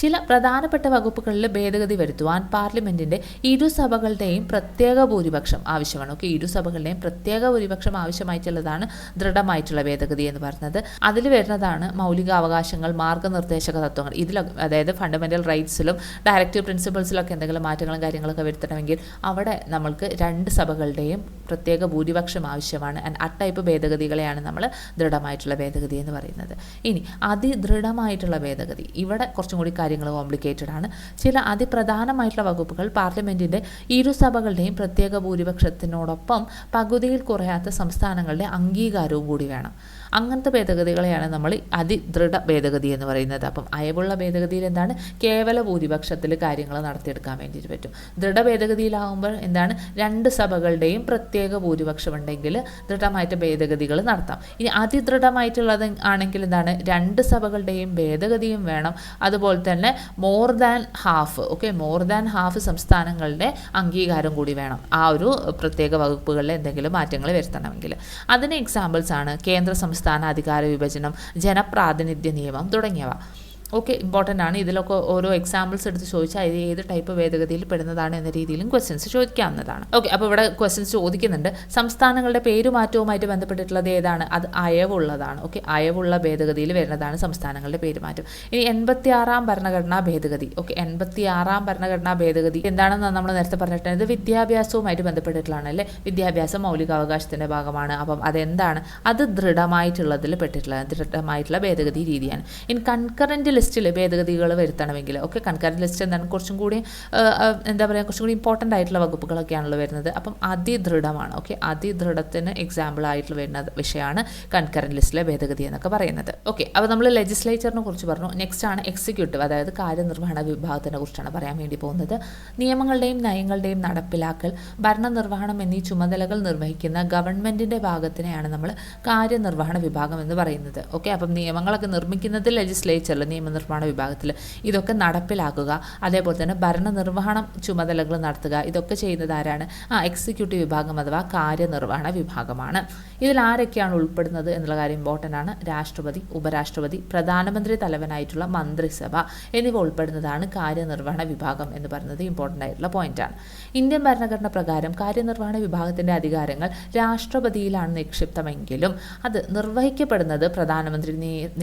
ചില പ്രധാനപ്പെട്ട വകുപ്പുകളിൽ ഭേദഗതി വരുത്തുവാൻ പാർലമെന്റിന്റെ ഇരുസഭകളുടെയും പ്രത്യേക ഭൂരിപക്ഷം ആവശ്യമാണ്. ഓക്കെ, ഇരുസഭകളുടെയും പ്രത്യേക ഭൂരിപക്ഷം ആവശ്യമായിട്ടുള്ളതാണ് ദൃഢമായിട്ടുള്ള ഭേദഗതി എന്ന് പറയുന്നത്. അതിൽ വരുന്നതാണ് മൗലികാവകാശങ്ങൾ, മാർഗനിർദ്ദേശക തത്വങ്ങൾ. ഇതിൽ അതായത് ഫണ്ടമെന്റൽ റൈറ്റ്സിലും ഡയറക്റ്റീവ് പ്രിൻസിപ്പിൾസിലൊക്കെ എന്തെങ്കിലും മാറ്റങ്ങളും കാര്യങ്ങളൊക്കെ വരുത്തണമെങ്കിൽ അവിടെ നമ്മൾക്ക് രണ്ട് സഭകളുടെയും പ്രത്യേക ഭൂരിപക്ഷം ആവശ്യമാണ്. ആൻഡ് ആ ടൈപ്പ് ഭേദഗതികളെയാണ് നമ്മൾ ദൃഢമായിട്ടുള്ള ഭേദഗതി എന്ന് പറയുന്നത്. ഇനി അതിദൃഢമായിട്ടുള്ള ഭേദഗതി, ഇവിടെ കുറച്ചും കൂടി കാര്യങ്ങൾ കോംപ്ലിക്കേറ്റഡ് ആണ്. ചില അതിപ്രധാനമായിട്ടുള്ള വകുപ്പുകൾ പാർലമെന്റിന്റെ ഇരുസഭകളുടെയും പ്രത്യേക ഭൂരിപക്ഷത്തിനോടൊപ്പം പകുതിയിൽ കുറയാത്ത സംസ്ഥാനങ്ങളുടെ അംഗീകാരവും കൂടി വേണം. അങ്ങനത്തെ ഭേദഗതികളെയാണ് നമ്മൾ അതിദൃഢ ഭേദഗതി എന്ന് പറയുന്നത്. അപ്പം അയവുള്ള ഭേദഗതിയിൽ എന്താണ്, കേവല ഭൂരിപക്ഷത്തിൽ കാര്യങ്ങൾ നടത്തിയെടുക്കാൻ വേണ്ടിയിട്ട് പറ്റും. ദൃഢ ഭേദഗതിയിലാവുമ്പോൾ എന്താണ്, രണ്ട് സഭകളുടെയും പ്രത്യേക ഭൂരിപക്ഷം ഉണ്ടെങ്കിൽ ദൃഢമായിട്ട് ഭേദഗതികൾ നടത്താം. ഇനി അതിദൃഢമായിട്ടുള്ളത് ആണെങ്കിൽ എന്താണ്, രണ്ട് സഭകളുടെയും ഭേദഗതിയും വേണം, അതുപോലെ തന്നെ മോർ ദാൻ ഹാഫ് സംസ്ഥാനങ്ങളുടെ അംഗീകാരം കൂടി വേണം ആ ഒരു പ്രത്യേക വകുപ്പുകളിൽ എന്തെങ്കിലും മാറ്റങ്ങൾ വരുത്തണമെങ്കിൽ. അതിന് എക്സാമ്പിൾസ് ആണ് കേന്ദ്ര സംസ്ഥാന അധികാര വിഭജനം, ജനപ്രാതിനിധ്യ നിയമം തുടങ്ങിയവ. ഓക്കെ, ഇമ്പോർട്ടൻ്റ് ആണ്. ഇതിലൊക്കെ ഓരോ എക്സാമ്പിൾസ് എടുത്ത് ചോദിച്ചാൽ ഇത് ഏത് ടൈപ്പ് ഭേദഗതിയിൽ പെടുന്നതാണ് എന്ന രീതിയിലും ക്വസ്റ്റ്യൻസ് ചോദിക്കാവുന്നതാണ്. ഓക്കെ, അപ്പോൾ ഇവിടെ ക്വസ്റ്റ്യൻസ് ചോദിക്കുന്നുണ്ട്. സംസ്ഥാനങ്ങളുടെ പേരുമാറ്റവുമായിട്ട് ബന്ധപ്പെട്ടിട്ടുള്ളത് ഏതാണ്? അത് അയവുള്ളതാണ്. ഓക്കെ, അയവുള്ള ഭേദഗതിയിൽ വരുന്നതാണ് സംസ്ഥാനങ്ങളുടെ പേരുമാറ്റം. ഇനി 86-ാം ഭരണഘടനാ ഭേദഗതി. ഓക്കെ, 86-ാം ഭരണഘടനാ ഭേദഗതി എന്താണെന്ന് നമ്മൾ നേരത്തെ പറഞ്ഞിട്ടുണ്ട്. വിദ്യാഭ്യാസവുമായിട്ട് ബന്ധപ്പെട്ടിട്ടുള്ളതാണ് അല്ലേ. വിദ്യാഭ്യാസം മൗലികാവകാശത്തിൻ്റെ ഭാഗമാണ്. അപ്പം അതെന്താണ്, അത് ദൃഢമായിട്ടുള്ളതിൽ ദൃഢമായിട്ടുള്ള ഭേദഗതി രീതിയാണ്. ഇനി കൺകറന്റ് ലിസ്റ്റിൽ ഭേദഗതികൾ വരുത്തണമെങ്കിൽ, ഓക്കെ, കൺകറന്റ് ലിസ്റ്റ് എന്താണ്, കുറച്ചും കൂടി കുറച്ചും കൂടി ഇമ്പോർട്ടൻ്റ് ആയിട്ടുള്ള വകുപ്പുകളൊക്കെയാണല്ലോ വരുന്നത്. അപ്പം അതിദൃഢമാണ്. ഓക്കെ, അതിദൃഢത്തിന് എക്സാമ്പിൾ ആയിട്ട് വരുന്ന വിഷയമാണ് കൺകറന്റ് ലിസ്റ്റിലെ ഭേദഗതി എന്നൊക്കെ പറയുന്നത്. ഓക്കെ, അപ്പോൾ നമ്മൾ ലെജിസ്ലേച്ചറിനെ കുറിച്ച് പറഞ്ഞു. നെക്സ്റ്റ് ആണ് എക്സിക്യൂട്ടീവ്, അതായത് കാര്യനിർവഹണ വിഭാഗത്തിനെ കുറിച്ചാണ് പറയാൻ വേണ്ടി പോകുന്നത്. നിയമങ്ങളുടെയും നയങ്ങളുടെയും നടപ്പിലാക്കൽ, ഭരണനിർവഹണം എന്നീ ചുമതലകൾ നിർവഹിക്കുന്ന ഗവൺമെന്റിന്റെ ഭാഗത്തിനെയാണ് നമ്മൾ കാര്യനിർവഹണ വിഭാഗം എന്ന് പറയുന്നത്. ഓക്കെ, അപ്പം നിയമങ്ങളൊക്കെ നിർമ്മിക്കുന്നത് ലെജിസ്ലേച്ചറിൽ, നിയമനിർമ്മാണ വിഭാഗത്തിൽ, ഇതൊക്കെ നടപ്പിലാക്കുക, അതേപോലെ തന്നെ ഭരണനിർവഹണം ചുമതലകൾ നടത്തുക, ഇതൊക്കെ ചെയ്യുന്നത് ആരാണ്? എക്സിക്യൂട്ടീവ് വിഭാഗം അഥവാ കാര്യനിർവഹണ വിഭാഗമാണ്. ഇതിൽ ആരൊക്കെയാണ് ഉൾപ്പെടുന്നത് എന്നുള്ള കാര്യം ഇമ്പോർട്ടൻ്റ് ആണ്. രാഷ്ട്രപതി, ഉപരാഷ്ട്രപതി, പ്രധാനമന്ത്രി തലവനായിട്ടുള്ള മന്ത്രിസഭ എന്നിവ ഉൾപ്പെടുന്നതാണ് കാര്യനിർവഹണ വിഭാഗം എന്ന് പറയുന്നത് ഇമ്പോർട്ടൻ്റ് ആയിട്ടുള്ള പോയിന്റാണ്. ഇന്ത്യൻ ഭരണഘടന പ്രകാരം കാര്യനിർവഹണ വിഭാഗത്തിൻ്റെ അധികാരങ്ങൾ രാഷ്ട്രപതിയിലാണ് നിക്ഷിപ്തമെങ്കിലും അത് നിർവഹിക്കപ്പെടുന്നത് പ്രധാനമന്ത്രി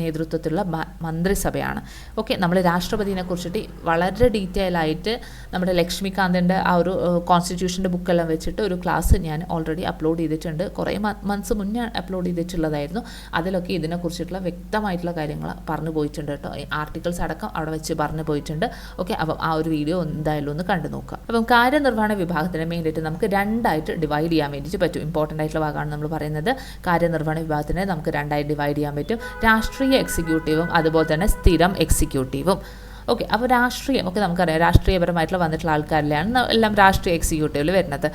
നേതൃത്വത്തിലുള്ള മന്ത്രിസഭയാണ്. ഓക്കെ, നമ്മൾ രാഷ്ട്രപതിനെ കുറിച്ചിട്ട് വളരെ ഡീറ്റെയിൽ ആയിട്ട് നമ്മുടെ ലക്ഷ്മികാന്തിൻ്റെ ആ ഒരു കോൺസ്റ്റിറ്റ്യൂഷൻ്റെ ബുക്കെല്ലാം വെച്ചിട്ട് ഒരു ക്ലാസ് ഞാൻ ഓൾറെഡി അപ്ലോഡ് ചെയ്തിട്ടുണ്ട്. കുറേ മന്ത്സ് മുന്നേ അപ്ലോഡ് ചെയ്തിട്ടുള്ളതായിരുന്നു. അതിലൊക്കെ ഇതിനെക്കുറിച്ചിട്ടുള്ള വ്യക്തമായിട്ടുള്ള കാര്യങ്ങൾ പറഞ്ഞു പോയിട്ടുണ്ട് കേട്ടോ. ആർട്ടിക്കിൾസ് അടക്കം അവിടെ വെച്ച് പറഞ്ഞു പോയിട്ടുണ്ട്. ഓക്കെ, അപ്പം ആ ഒരു വീഡിയോ എന്തായാലും ഒന്ന് കണ്ടു നോക്കുക. അപ്പം കാര്യനിർവഹണ വിഭാഗത്തിന് മെയിനായിട്ട് നമുക്ക് രണ്ടായിട്ട് ഡിവൈഡ് ചെയ്യാൻ വേണ്ടിയിട്ട് പറ്റും. ഇമ്പോർട്ടൻ്റ് ആയിട്ടുള്ള ഭാഗമാണ് നമ്മൾ പറയുന്നത്. കാര്യനിർവഹണ വിഭാഗത്തിനെ നമുക്ക് രണ്ടായി ഡിവൈഡ് ചെയ്യാൻ പറ്റും. രാഷ്ട്രീയ എക്സിക്യൂട്ടീവും അതുപോലെ തന്നെ സ്ഥിരം എക്സിക്യൂട്ടീവും. ഓക്കെ, അപ്പോൾ രാഷ്ട്രീയം ഒക്കെ നമുക്കറിയാം, രാഷ്ട്രീയപരമായിട്ടുള്ള വന്നിട്ടുള്ള ആൾക്കാരിലാണ് എല്ലാം രാഷ്ട്രീയ എക്സിക്യൂട്ടീവിൽ വരുന്നത്.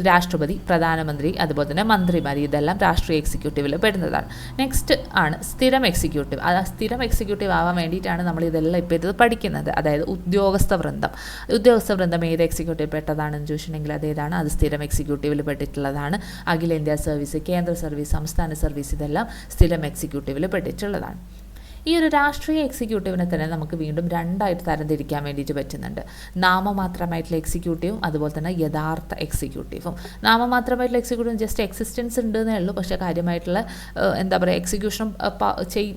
രാഷ്ട്രപതി, പ്രധാനമന്ത്രി, അതുപോലെ തന്നെ മന്ത്രിമാർ, ഇതെല്ലാം രാഷ്ട്രീയ എക്സിക്യൂട്ടീവിൽ പെടുന്നതാണ്. നെക്സ്റ്റ് ആണ് സ്ഥിരം എക്സിക്യൂട്ടീവ്. ആ സ്ഥിരം എക്സിക്യൂട്ടീവ് ആവാൻ വേണ്ടിയിട്ടാണ് നമ്മൾ ഇതെല്ലാം ഇപ്പോൾ ഇത് പഠിക്കുന്നത്. അതായത് ഉദ്യോഗസ്ഥ വൃന്ദം ഏത് എക്സിക്യൂട്ടീവ് പെട്ടതാണെന്ന് ചോദിച്ചിട്ടുണ്ടെങ്കിൽ അതേതാണ്, അത് സ്ഥിരം എക്സിക്യൂട്ടീവിൽ പെട്ടിട്ടുള്ളതാണ്. അഖിലേന്ത്യാ സർവീസ്, കേന്ദ്ര സർവീസ്, സംസ്ഥാന സർവീസ്, ഇതെല്ലാം സ്ഥിരം എക്സിക്യൂട്ടീവിൽ പെട്ടിട്ടുള്ളതാണ്. ഈ ഒരു രാഷ്ട്രീയ എക്സിക്യൂട്ടീവിനെ തന്നെ നമുക്ക് വീണ്ടും രണ്ടായിട്ട് തരംതിരിക്കാൻ വേണ്ടിയിട്ട് പറ്റുന്നുണ്ട്. നാമമാത്രമായിട്ടുള്ള എക്സിക്യൂട്ടീവും അതുപോലെ തന്നെ യഥാർത്ഥ എക്സിക്യൂട്ടീവും. നാമമാത്രമായിട്ടുള്ള എക്സിക്യൂട്ടീവ് ജസ്റ്റ് എക്സിസ്റ്റൻസ് ഉണ്ടെന്നേ ഉള്ളൂ, പക്ഷേ കാര്യമായിട്ടുള്ള എക്സിക്യൂഷനും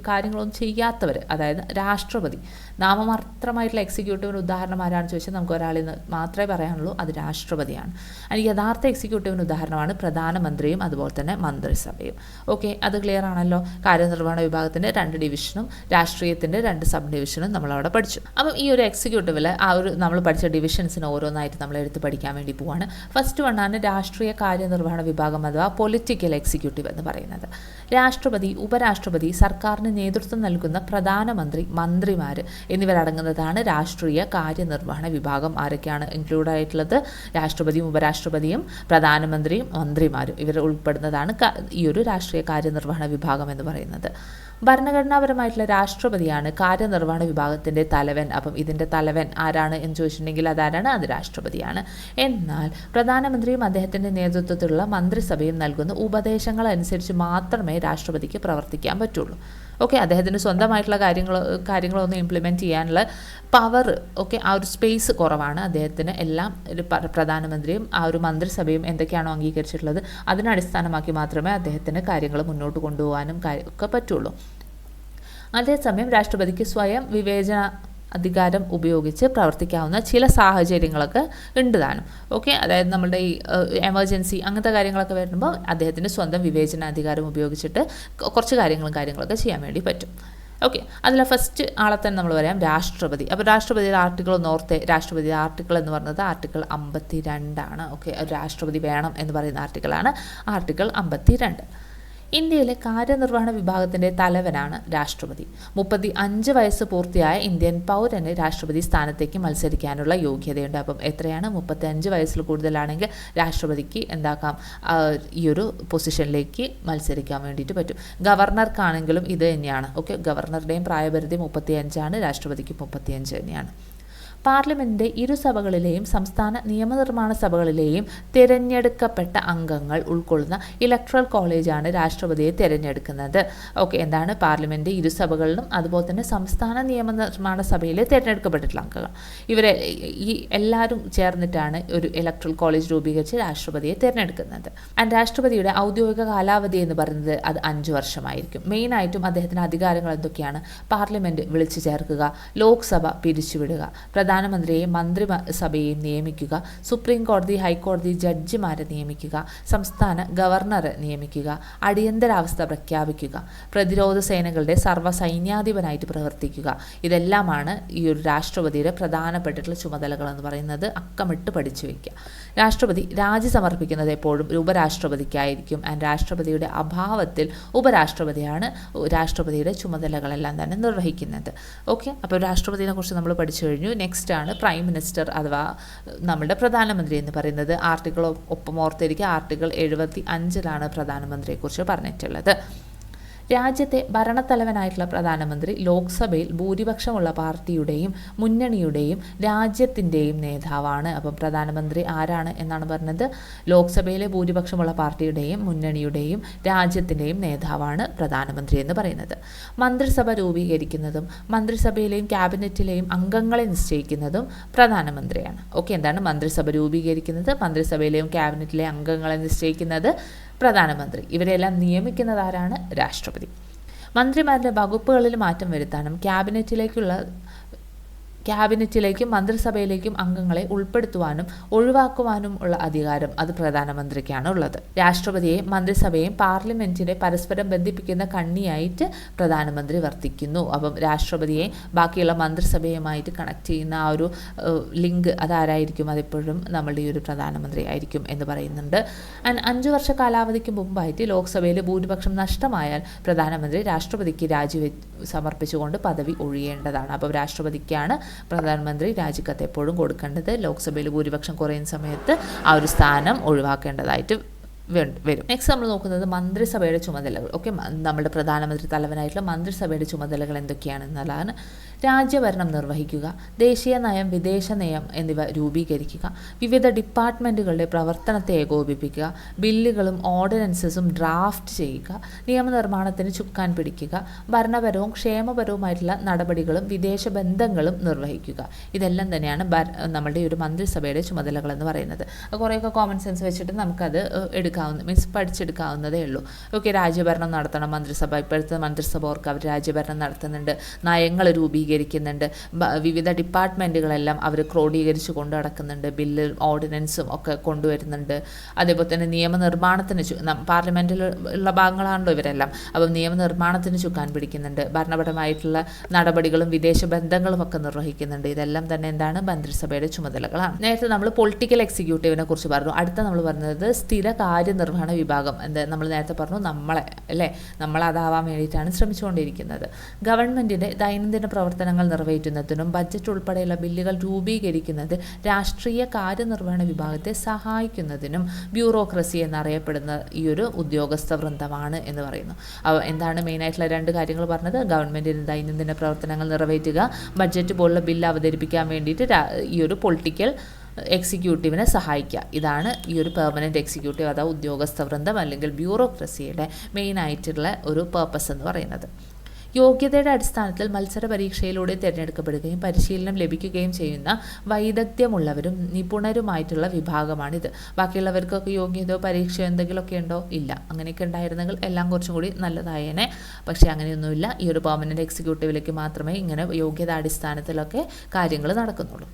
കാര്യങ്ങളൊന്നും ചെയ്യാത്തവർ, അതായത് രാഷ്ട്രപതി. നാമമാത്രമായിട്ടുള്ള എക്സിക്യൂട്ടീവിന് ഉദാഹരണം ആരാണെന്ന് ചോദിച്ചാൽ നമുക്ക് ഒരാളിൽ മാത്രമേ പറയാനുള്ളൂ, അത് രാഷ്ട്രപതിയാണ്. അതിന് യഥാർത്ഥ എക്സിക്യൂട്ടീവിന് ഉദാഹരണമാണ് പ്രധാനമന്ത്രിയും അതുപോലെ തന്നെ മന്ത്രിസഭയും. ഓക്കെ, അത് ക്ലിയർ ആണല്ലോ. കാര്യനിർവഹണ വിഭാഗത്തിൻ്റെ 2 ഡിവിഷനും രാഷ്ട്രീയത്തിൻ്റെ 2 സബ് ഡിവിഷനും നമ്മളവിടെ പഠിച്ചു. അപ്പം ഈ ഒരു എക്സിക്യൂട്ടീവിൽ ആ ഒരു നമ്മൾ പഠിച്ച ഡിവിഷൻസിന് ഓരോന്നായിട്ട് നമ്മൾ എടുത്ത് പഠിക്കാൻ വേണ്ടി പോവാണ്. ഫസ്റ്റ് വണ്ണാണ് രാഷ്ട്രീയ കാര്യനിർവഹണ വിഭാഗം അഥവാ പൊളിറ്റിക്കൽ എക്സിക്യൂട്ടീവ് എന്ന് പറയുന്നത്. രാഷ്ട്രപതി, ഉപരാഷ്ട്രപതി, സർക്കാരിന് നേതൃത്വം നൽകുന്ന പ്രധാനമന്ത്രി, മന്ത്രിമാർ എന്നിവരടങ്ങുന്നതാണ് രാഷ്ട്രീയ കാര്യനിർവഹണ വിഭാഗം. ആരൊക്കെയാണ് ഇൻക്ലൂഡ് ആയിട്ടുള്ളത്? രാഷ്ട്രപതിയും ഉപരാഷ്ട്രപതിയും പ്രധാനമന്ത്രിയും മന്ത്രിമാരും ഇവർ ഉൾപ്പെടുന്നതാണ് ഈ ഒരു രാഷ്ട്രീയ കാര്യനിർവഹണ വിഭാഗം എന്ന് പറയുന്നത്. ഭരണഘടനാപരമായിട്ടുള്ള രാഷ്ട്രപതിയാണ് കാര്യനിർവഹണ വിഭാഗത്തിൻ്റെ തലവൻ. അപ്പം ഇതിൻ്റെ തലവൻ ആരാണ് എന്ന് ചോദിച്ചിട്ടുണ്ടെങ്കിൽ അതാരാണ്? അത് രാഷ്ട്രപതിയാണ്. എന്നാൽ പ്രധാനമന്ത്രിയും അദ്ദേഹത്തിൻ്റെ നേതൃത്വത്തിലുള്ള മന്ത്രിസഭയും നൽകുന്ന ഉപദേശങ്ങൾ അനുസരിച്ച് മാത്രമേ രാഷ്ട്രപതിക്ക് പ്രവർത്തിക്കാൻ പറ്റുള്ളൂ. ഓക്കെ, അദ്ദേഹത്തിന് സ്വന്തമായിട്ടുള്ള കാര്യങ്ങളൊന്നും ഇംപ്ലിമെൻറ്റ് ചെയ്യാനുള്ള പവർ, ഓക്കെ, ആ ഒരു സ്പേസ് കുറവാണ് അദ്ദേഹത്തിന്. എല്ലാം ഒരു പ്രധാനമന്ത്രിയും ആ ഒരു മന്ത്രിസഭയും എന്തൊക്കെയാണോ അംഗീകരിച്ചിട്ടുള്ളത് അതിനെ അടിസ്ഥാനമാക്കി മാത്രമേ അദ്ദേഹത്തിന് കാര്യങ്ങൾ മുന്നോട്ട് കൊണ്ടുപോകാനും ഒക്കെ പറ്റുള്ളൂ. അതേസമയം രാഷ്ട്രപതിക്ക് സ്വയം വിവേചന അധികാരം ഉപയോഗിച്ച് പ്രവർത്തിക്കാവുന്ന ചില സാഹചര്യങ്ങളൊക്കെ ഉണ്ട് താനും. ഓക്കെ, അതായത് നമ്മുടെ ഈ എമർജൻസി അങ്ങനത്തെ കാര്യങ്ങളൊക്കെ വരുമ്പോൾ അദ്ദേഹത്തിന് സ്വന്തം വിവേചന അധികാരം ഉപയോഗിച്ചിട്ട് കുറച്ച് കാര്യങ്ങളൊക്കെ ചെയ്യാൻ വേണ്ടി പറ്റും. ഓക്കെ, അതിലെ ഫസ്റ്റ് ആളെ തന്നെ നമ്മൾ പറയാം രാഷ്ട്രപതി. അപ്പോൾ രാഷ്ട്രപതിയുടെ ആർട്ടിക്കിൾ നോർത്തെ, രാഷ്ട്രപതി ആർട്ടിക്കിൾ എന്ന് പറയുന്നത് ആർട്ടിക്കിൾ 52. ഓക്കെ, രാഷ്ട്രപതി വേണം എന്ന് പറയുന്ന ആർട്ടിക്കിളാണ് ആർട്ടിക്കിൾ 52. ഇന്ത്യയിലെ കാര്യനിർവഹണ വിഭാഗത്തിൻ്റെ തലവനാണ് രാഷ്ട്രപതി. 35 വയസ്സ് പൂർത്തിയായ ഇന്ത്യൻ പൗരന് രാഷ്ട്രപതി സ്ഥാനത്തേക്ക് മത്സരിക്കാനുള്ള യോഗ്യതയുണ്ട്. അപ്പം എത്രയാണ്? 35 വയസ്സിൽ കൂടുതലാണെങ്കിൽ രാഷ്ട്രപതിക്ക് എന്താക്കാം, ഈ ഒരു പൊസിഷനിലേക്ക് മത്സരിക്കാൻ വേണ്ടിയിട്ട് പറ്റും. ഗവർണർക്കാണെങ്കിലും ഇത് തന്നെയാണ്. ഓക്കെ, ഗവർണറുടെയും പ്രായപരിധി 35ആണ്, രാഷ്ട്രപതിക്ക് 35 തന്നെയാണ്. പാർലമെൻറ്റിൻ്റെ ഇരുസഭകളിലെയും സംസ്ഥാന നിയമനിർമ്മാണ സഭകളിലെയും തിരഞ്ഞെടുക്കപ്പെട്ട അംഗങ്ങൾ ഉൾക്കൊള്ളുന്ന ഇലക്ട്രൽ കോളേജാണ് രാഷ്ട്രപതിയെ തിരഞ്ഞെടുക്കുന്നത്. ഓക്കെ, എന്താണ്? പാർലമെൻറ്റ് ഇരുസഭകളിലും അതുപോലെ തന്നെ സംസ്ഥാന നിയമനിർമ്മാണ സഭയിലെ തിരഞ്ഞെടുക്കപ്പെട്ടിട്ടുള്ള അംഗങ്ങൾ, ഇവരെ ഈ എല്ലാവരും ചേർന്നിട്ടാണ് ഒരു ഇലക്ട്രൽ കോളേജ് രൂപീകരിച്ച് രാഷ്ട്രപതിയെ തിരഞ്ഞെടുക്കുന്നത്. ആൻഡ് രാഷ്ട്രപതിയുടെ ഔദ്യോഗിക കാലാവധി എന്ന് പറയുന്നത് അത് 5 വർഷമായിരിക്കും. മെയിനായിട്ടും അദ്ദേഹത്തിന് അധികാരങ്ങൾ എന്തൊക്കെയാണ്? പാർലമെൻറ്റ് വിളിച്ചു ചേർക്കുക, ലോക്സഭ പിരിച്ചുവിടുക, പ്രധാനമന്ത്രിയെയും മന്ത്രിസഭയെയും നിയമിക്കുക, സുപ്രീം കോടതി ഹൈക്കോടതി ജഡ്ജിമാരെ നിയമിക്കുക, സംസ്ഥാന ഗവർണറെ നിയമിക്കുക, അടിയന്തരാവസ്ഥ പ്രഖ്യാപിക്കുക, പ്രതിരോധ സേനകളുടെ സർവ്വസൈന്യാധിപനായിട്ട് പ്രവർത്തിക്കുക. ഇതെല്ലാമാണ് ഈ ഒരു രാഷ്ട്രപതിയുടെ പ്രധാനപ്പെട്ടിട്ടുള്ള ചുമതലകൾ എന്ന് പറയുന്നത്. അക്കമിട്ട് പഠിച്ചു വയ്ക്കുക. രാഷ്ട്രപതി രാജി സമർപ്പിക്കുന്നത് എപ്പോഴും ഉപരാഷ്ട്രപതിക്കായിരിക്കും. ആൻഡ് രാഷ്ട്രപതിയുടെ അഭാവത്തിൽ ഉപരാഷ്ട്രപതിയാണ് രാഷ്ട്രപതിയുടെ ചുമതലകളെല്ലാം തന്നെ നിർവഹിക്കുന്നത്. ഓക്കെ, അപ്പോൾ രാഷ്ട്രപതിയെ കുറിച്ച് നമ്മൾ പഠിച്ചു കഴിഞ്ഞു. നെക്സ്റ്റ് ആണ് പ്രൈം മിനിസ്റ്റർ അഥവാ നമ്മുടെ പ്രധാനമന്ത്രി എന്ന് പറയുന്നത്. ആർട്ടിക്കിൾ ഒപ്പം ഓർത്തിരിക്കുക, ആർട്ടിക്കിൾ 75 പ്രധാനമന്ത്രിയെക്കുറിച്ച് പറഞ്ഞിട്ടുള്ളത്. രാജ്യത്തെ ഭരണത്തലവനായിട്ടുള്ള പ്രധാനമന്ത്രി ലോക്സഭയിൽ ഭൂരിപക്ഷമുള്ള പാർട്ടിയുടെയും മുന്നണിയുടെയും രാജ്യത്തിൻ്റെയും നേതാവാണ്. അപ്പം പ്രധാനമന്ത്രി ആരാണ് എന്നാണ് പറഞ്ഞത്? ലോക്സഭയിലെ ഭൂരിപക്ഷമുള്ള പാർട്ടിയുടെയും മുന്നണിയുടെയും രാജ്യത്തിൻ്റെയും നേതാവാണ് പ്രധാനമന്ത്രി എന്ന് പറയുന്നത്. മന്ത്രിസഭ രൂപീകരിക്കുന്നതും മന്ത്രിസഭയിലെയും ക്യാബിനറ്റിലെയും അംഗങ്ങളെ നിശ്ചയിക്കുന്നതും പ്രധാനമന്ത്രിയാണ്. ഓക്കെ, എന്താണ് മന്ത്രിസഭ രൂപീകരിക്കുന്നത്? മന്ത്രിസഭയിലെയും ക്യാബിനറ്റിലെ അംഗങ്ങളെ നിശ്ചയിക്കുന്നത് പ്രധാനമന്ത്രി. ഇവരെല്ലാം നിയമിക്കുന്നത് ആരാണ്? രാഷ്ട്രപതി. മന്ത്രിമാരുടെ വകുപ്പുകളിൽ മാറ്റം വരുത്താനും ക്യാബിനറ്റിലേക്കും മന്ത്രിസഭയിലേക്കും അംഗങ്ങളെ ഉൾപ്പെടുത്തുവാനും ഒഴിവാക്കുവാനും ഉള്ള അധികാരം അത് പ്രധാനമന്ത്രിക്കാണ് ഉള്ളത്. രാഷ്ട്രപതിയെ മന്ത്രിസഭയെയും പാർലമെന്റിനെ പരസ്പരം ബന്ധിപ്പിക്കുന്ന കണ്ണിയായിട്ട് പ്രധാനമന്ത്രി വർത്തിക്കുന്നു. അപ്പം രാഷ്ട്രപതിയെ ബാക്കിയുള്ള മന്ത്രിസഭയുമായിട്ട് കണക്ട് ചെയ്യുന്ന ആ ഒരു ലിങ്ക് അതാരായിരിക്കും? അതെപ്പോഴും നമ്മളുടെ ഈ ഒരു പ്രധാനമന്ത്രി ആയിരിക്കും എന്ന് പറയുന്നുണ്ട്. 5 വർഷ കാലാവധിക്ക് മുമ്പായിട്ട് ലോക്സഭയിൽ ഭൂരിപക്ഷം നഷ്ടമായാൽ പ്രധാനമന്ത്രി രാഷ്ട്രപതിക്ക് സമർപ്പിച്ചുകൊണ്ട് പദവി ഒഴിയേണ്ടതാണ്. അപ്പോൾ രാഷ്ട്രപതിക്കാണ് പ്രധാനമന്ത്രി രാജിക്കത്ത് എപ്പോഴും കൊടുക്കേണ്ടത്. ലോക്സഭയിൽ ഭൂരിപക്ഷം കുറയുന്ന സമയത്ത് ആ ഒരു സ്ഥാനം ഒഴിവാക്കേണ്ടതായിട്ട് വരും. നെക്സ്റ്റ് നമ്മൾ നോക്കുന്നത് മന്ത്രിസഭയുടെ ചുമതലകൾ. ഓക്കെ, നമ്മുടെ പ്രധാനമന്ത്രി തലവനായിട്ടുള്ള മന്ത്രിസഭയുടെ ചുമതലകൾ എന്തൊക്കെയാണെന്നുള്ളതാണ്. രാജ്യഭരണം നിർവഹിക്കുക, ദേശീയ നയം, വിദേശ നയം എന്നിവ രൂപീകരിക്കുക, വിവിധ ഡിപ്പാർട്ട്മെൻറ്റുകളുടെ പ്രവർത്തനത്തെ ഏകോപിപ്പിക്കുക, ബില്ലുകളും ഓർഡിനൻസസും ഡ്രാഫ്റ്റ് ചെയ്യുക, നിയമനിർമ്മാണത്തിന് ചുക്കാൻ പിടിക്കുക, ഭരണപരവും ക്ഷേമപരവുമായിട്ടുള്ള നടപടികളും വിദേശ ബന്ധങ്ങളും നിർവഹിക്കുക. ഇതെല്ലാം തന്നെയാണ് നമ്മളുടെ ഒരു മന്ത്രിസഭയുടെ ചുമതലകൾ എന്ന് പറയുന്നത്. കുറേയൊക്കെ കോമൺ സെൻസ് വെച്ചിട്ട് നമുക്കത് പഠിച്ചെടുക്കാവുന്നതേ ഉള്ളൂ. ഓക്കെ, രാജ്യഭരണം നടത്തണം മന്ത്രിസഭ. ഇപ്പോഴത്തെ മന്ത്രിസഭ ഓർക്ക് അവർ രാജ്യഭരണം നടത്തുന്നുണ്ട്, നയങ്ങൾ രൂപീകരിക്കുന്നുണ്ട്, വിവിധ ഡിപ്പാർട്ട്മെൻറ്റുകളെല്ലാം അവർ ക്രോഡീകരിച്ച് കൊണ്ടു നടക്കുന്നുണ്ട്, ബില്ല് ഓർഡിനൻസും ഒക്കെ കൊണ്ടുവരുന്നുണ്ട്. അതേപോലെ തന്നെ നിയമനിർമ്മാണത്തിന് പാർലമെൻറ്റിൽ ഉള്ള ഭാഗങ്ങളാണല്ലോ ഇവരെല്ലാം. അപ്പം നിയമനിർമ്മാണത്തിന് ചുക്കാൻ പിടിക്കുന്നുണ്ട്, ഭരണപരമായിട്ടുള്ള നടപടികളും വിദേശ ബന്ധങ്ങളും ഒക്കെ നിർവഹിക്കുന്നുണ്ട്. ഇതെല്ലാം തന്നെ എന്താണ്? മന്ത്രിസഭയുടെ ചുമതലകളാണ്. നേരത്തെ നമ്മൾ പൊളിറ്റിക്കൽ എക്സിക്യൂട്ടീവിനെ കുറിച്ച് പറഞ്ഞു. അടുത്ത നമ്മൾ പറഞ്ഞത് സ്ഥിര കാര്യനിർവഹണ വിഭാഗം. നമ്മൾ നേരത്തെ പറഞ്ഞു നമ്മളതാവാൻ വേണ്ടിയിട്ടാണ് ശ്രമിച്ചുകൊണ്ടിരിക്കുന്നത്. ഗവൺമെൻറ്റിൻ്റെ ദൈനംദിന പ്രവർത്തനങ്ങൾ നിറവേറ്റുന്നതിനും ബഡ്ജറ്റ് ഉൾപ്പെടെയുള്ള ബില്ലുകൾ രൂപീകരിക്കുന്നത് രാഷ്ട്രീയ കാര്യനിർവഹണ വിഭാഗത്തെ സഹായിക്കുന്നതിനും ബ്യൂറോക്രസി എന്നറിയപ്പെടുന്ന ഈ ഒരു ഉദ്യോഗസ്ഥ വൃന്ദമാണ് എന്ന് പറയുന്നു. എന്താണ് മെയിനായിട്ടുള്ള 2 കാര്യങ്ങൾ പറഞ്ഞത്? ഗവൺമെൻറ്റിൻ്റെ ദൈനംദിന പ്രവർത്തനങ്ങൾ നിറവേറ്റുക, ബഡ്ജറ്റ് പോലുള്ള ബില്ല് അവതരിപ്പിക്കാൻ വേണ്ടിയിട്ട് ഈ ഒരു പൊളിറ്റിക്കൽ എക്സിക്യൂട്ടീവിനെ സഹായിക്കുക. ഇതാണ് ഈ ഒരു പെർമനൻറ്റ് എക്സിക്യൂട്ടീവ് അഥവാ ഉദ്യോഗസ്ഥ വൃന്ദം അല്ലെങ്കിൽ ബ്യൂറോക്രസിയുടെ മെയിനായിട്ടുള്ള ഒരു പേർപ്പസ് എന്ന് പറയുന്നത്. യോഗ്യതയുടെ അടിസ്ഥാനത്തിൽ മത്സര പരീക്ഷയിലൂടെ തിരഞ്ഞെടുക്കപ്പെടുകയും പരിശീലനം ലഭിക്കുകയും ചെയ്യുന്ന വൈദഗ്ധ്യമുള്ളവരും നിപുണരുമായിട്ടുള്ള വിഭാഗമാണിത്. ബാക്കിയുള്ളവർക്കൊക്കെ യോഗ്യതയോ പരീക്ഷയോ എന്തെങ്കിലുമൊക്കെ ഉണ്ടോ? ഇല്ല. അങ്ങനെയൊക്കെ ഉണ്ടായിരുന്നെങ്കിൽ എല്ലാം കുറച്ചും കൂടി നല്ലതായേനെ. പക്ഷേ അങ്ങനെയൊന്നുമില്ല. ഈ ഒരു പെർമനന്റ് എക്സിക്യൂട്ടീവിലേക്ക് മാത്രമേ ഇങ്ങനെ യോഗ്യത അടിസ്ഥാനത്തിലൊക്കെ കാര്യങ്ങൾ നടക്കുന്നുള്ളൂ.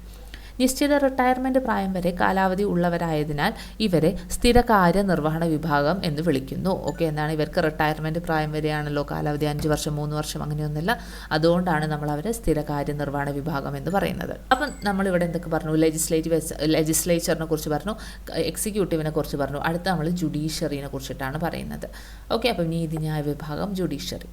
നിശ്ചിത റിട്ടയർമെൻറ്റ് പ്രായം വരെ കാലാവധി ഉള്ളവരായതിനാൽ ഇവരെ സ്ഥിരകാര്യ നിർവഹണ വിഭാഗം എന്ന് വിളിക്കുന്നു. ഓക്കെ, എന്താണ് ഇവർക്ക് റിട്ടയർമെൻറ്റ് പ്രായം വരെയാണല്ലോ കാലാവധി, 5 വർഷം 3 വർഷം അങ്ങനെയൊന്നുമില്ല. അതുകൊണ്ടാണ് നമ്മൾ അവരെ സ്ഥിരകാര്യ നിർവഹണ വിഭാഗം എന്ന് പറയുന്നത്. അപ്പം നമ്മളിവിടെ എന്തൊക്കെ പറഞ്ഞു? ലെജിസ്ലേച്ചറിനെ കുറിച്ച് പറഞ്ഞു, എക്സിക്യൂട്ടീവിനെ കുറിച്ച് പറഞ്ഞു. അടുത്ത നമ്മൾ ജുഡീഷ്യറിനെ കുറിച്ചിട്ടാണ് പറയുന്നത്. ഓക്കെ, അപ്പം നീതിന്യായ വിഭാഗം, ജുഡീഷ്യറി.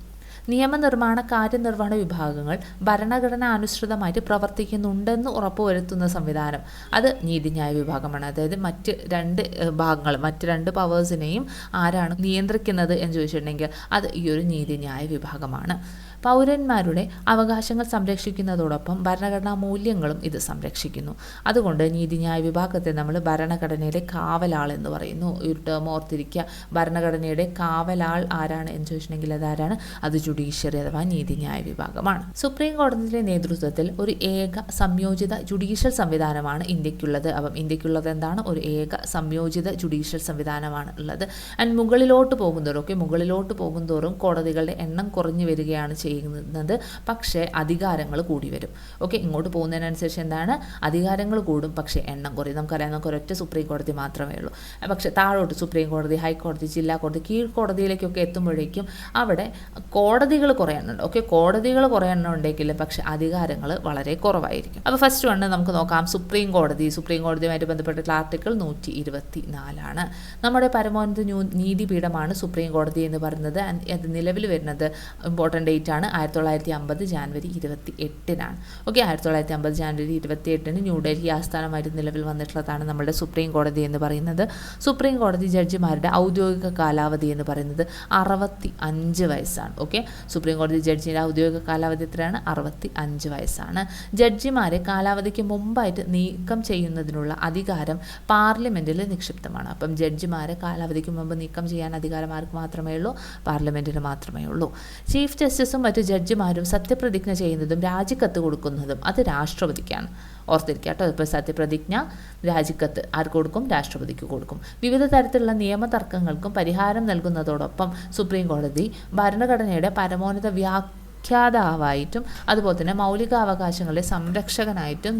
നിയമനിർമ്മാണ കാര്യനിർവഹണ വിഭാഗങ്ങൾ ഭരണഘടനാനുസൃതമായിട്ട് പ്രവർത്തിക്കുന്നുണ്ടെന്ന് ഉറപ്പുവരുത്തുന്ന സംവിധാനം അത് നീതിന്യായ വിഭാഗമാണ്. അതായത് മറ്റ് രണ്ട് പവേഴ്സിനെയും ആരാണ് നിയന്ത്രിക്കുന്നത് എന്ന് ചോദിച്ചിട്ടുണ്ടെങ്കിൽ അത് ഈ ഒരു നീതിന്യായ വിഭാഗമാണ്. പൗരന്മാരുടെ അവകാശങ്ങൾ സംരക്ഷിക്കുന്നതോടൊപ്പം ഭരണഘടനാ മൂല്യങ്ങളും ഇത് സംരക്ഷിക്കുന്നു. അതുകൊണ്ട് നീതിന്യായ വിഭാഗത്തെ നമ്മൾ ഭരണഘടനയുടെ കാവലാൾ എന്ന് പറയുന്നു. ഈ ഒരു ടേം ഓർത്തിരിക്കുക. ഭരണഘടനയുടെ കാവലാൾ ആരാണ് എന്ന് ചോദിച്ചിട്ടുണ്ടെങ്കിൽ അതാരാണ്? അത് ജുഡീഷ്യറി അഥവാ നീതിന്യായ വിഭാഗമാണ്. സുപ്രീം കോടതിയുടെ നേതൃത്വത്തിൽ ഒരു ഏക സംയോജിത ജുഡീഷ്യൽ സംവിധാനമാണ് ഇന്ത്യക്കുള്ളത്. അപ്പം ഇന്ത്യക്കുള്ളത് എന്താണ്? ഒരു ഏക സംയോജിത ജുഡീഷ്യൽ സംവിധാനമാണ് ഉള്ളത്. ആൻഡ് മുകളിലോട്ട് പോകുന്തോറും കോടതികളുടെ എണ്ണം കുറഞ്ഞു വരികയാണ് ചെയ്യുന്നത്. പക്ഷേ അധികാരങ്ങൾ കൂടി വരും. ഓക്കെ, ഇങ്ങോട്ട് പോകുന്നതിനനുസരിച്ച് എന്താണ്? അധികാരങ്ങൾ കൂടും, പക്ഷേ എണ്ണം കുറയും. നമുക്കറിയാം, നമുക്ക് ഒരൊറ്റ സുപ്രീം കോടതി മാത്രമേ ഉള്ളൂ. പക്ഷേ താഴോട്ട് സുപ്രീം കോടതി, ഹൈക്കോടതി, ജില്ലാ കോടതി, കീഴ്ക്കോടതിയിലേക്കൊക്കെ എത്തുമ്പോഴേക്കും അവിടെ കോടതികൾ കുറേ എണ്ണം ഉണ്ട്. ഓക്കെ, കോടതികൾ കുറേ എണ്ണം ഉണ്ടെങ്കിലും പക്ഷേ അധികാരങ്ങൾ വളരെ കുറവായിരിക്കും. അപ്പോൾ ഫസ്റ്റ് വണ് നമുക്ക് നോക്കാം സുപ്രീം കോടതിയുമായിട്ട് ബന്ധപ്പെട്ടിട്ടുള്ള ആർട്ടിക്കിൾ 124 നമ്മുടെ പരമോന്നത നീതിപീഠമാണ് സുപ്രീം കോടതി എന്ന് പറയുന്നത്. അത് നിലവിൽ വരുന്നത് ഇമ്പോർട്ടൻ്റ് ഡേറ്റ് ആണ് 1950 ജാനുവരി 28 ഓക്കെ, 1950 ജാനുവരി 28 ന്യൂഡൽഹി ആസ്ഥാനമായിട്ട് നിലവിൽ വന്നിട്ടുള്ളതാണ് നമ്മുടെ സുപ്രീം കോടതി എന്ന് പറയുന്നത്. സുപ്രീം കോടതി ജഡ്ജിമാരുടെ ഔദ്യോഗിക കാലാവധി എന്ന് പറയുന്നത് 65 വയസ്സാണ്. ഓക്കെ, സുപ്രീം കോടതി ജഡ്ജിയുടെ ഔദ്യോഗിക കാലാവധി എത്രയാണ്? 65 വയസ്സാണ്. ജഡ്ജിമാരെ കാലാവധിക്ക് മുമ്പായിട്ട് നീക്കം ചെയ്യുന്നതിനുള്ള അധികാരം പാർലമെൻറ്റിൽ നിക്ഷിപ്തമാണ്. അപ്പം ജഡ്ജിമാരെ കാലാവധിക്ക് മുമ്പ് നീക്കം ചെയ്യാൻ അധികാരം ആർക്ക് മാത്രമേ ഉള്ളൂ? പാർലമെൻറ്റിന് മാത്രമേ ഉള്ളൂ. ചീഫ് ജസ്റ്റിസും മറ്റു ജഡ്ജിമാരും സത്യപ്രതിജ്ഞ ചെയ്യുന്നതും രാജിക്കത്ത് കൊടുക്കുന്നതും അത് രാഷ്ട്രപതിക്കാണ്. ഓർത്തിരിക്കുക കേട്ടോ. ഇപ്പോൾ സത്യപ്രതിജ്ഞ, രാജിക്കത്ത് ആർക്ക് കൊടുക്കും? രാഷ്ട്രപതിക്ക് കൊടുക്കും. വിവിധ തരത്തിലുള്ള നിയമതർക്കങ്ങൾക്കും പരിഹാരം നൽകുന്നതോടൊപ്പം സുപ്രീം കോടതി ഭരണഘടനയുടെ പരമോന്നത വ്യാഖ്യാതാവായിട്ടും അതുപോലെ തന്നെ മൗലികാവകാശങ്ങളുടെ സംരക്ഷകനായിട്ടും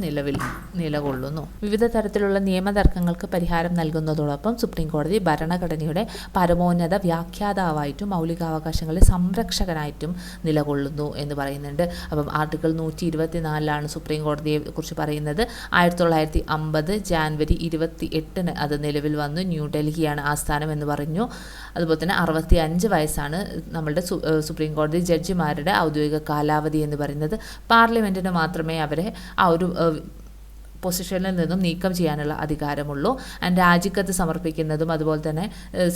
നിലകൊള്ളുന്നു. വിവിധ തരത്തിലുള്ള നിയമതർക്കങ്ങൾക്ക് പരിഹാരം നൽകുന്നതോടൊപ്പം സുപ്രീം കോടതി ഭരണഘടനയുടെ പരമോന്നത വ്യാഖ്യാതാവായിട്ടും മൗലികാവകാശങ്ങളുടെ സംരക്ഷകനായിട്ടും നിലകൊള്ളുന്നു എന്ന് പറയുന്നുണ്ട്. അപ്പം ആർട്ടിക്കിൾ 124 സുപ്രീം കോടതിയെ കുറിച്ച് പറയുന്നത്. 1950 ജാനുവരി 28 അത് നിലവിൽ വന്നു. ന്യൂഡൽഹിയാണ് ആസ്ഥാനം എന്ന് പറഞ്ഞു. അതുപോലെ തന്നെ 65 വയസ്സാണ് നമ്മളുടെ സുപ്രീം കോടതി ജഡ്ജിമാരുടെ ഔദ്യോഗിക കാലാവധി എന്ന് പറയുന്നത്. പാർലമെൻറ്റിന് മാത്രമേ അവരെ ആ ഒരു പൊസിഷനിൽ നിന്നും നീക്കം ചെയ്യാനുള്ള അധികാരമുള്ളൂ. ആൻഡ് രാജിക്കത്ത് സമർപ്പിക്കുന്നതും അതുപോലെ തന്നെ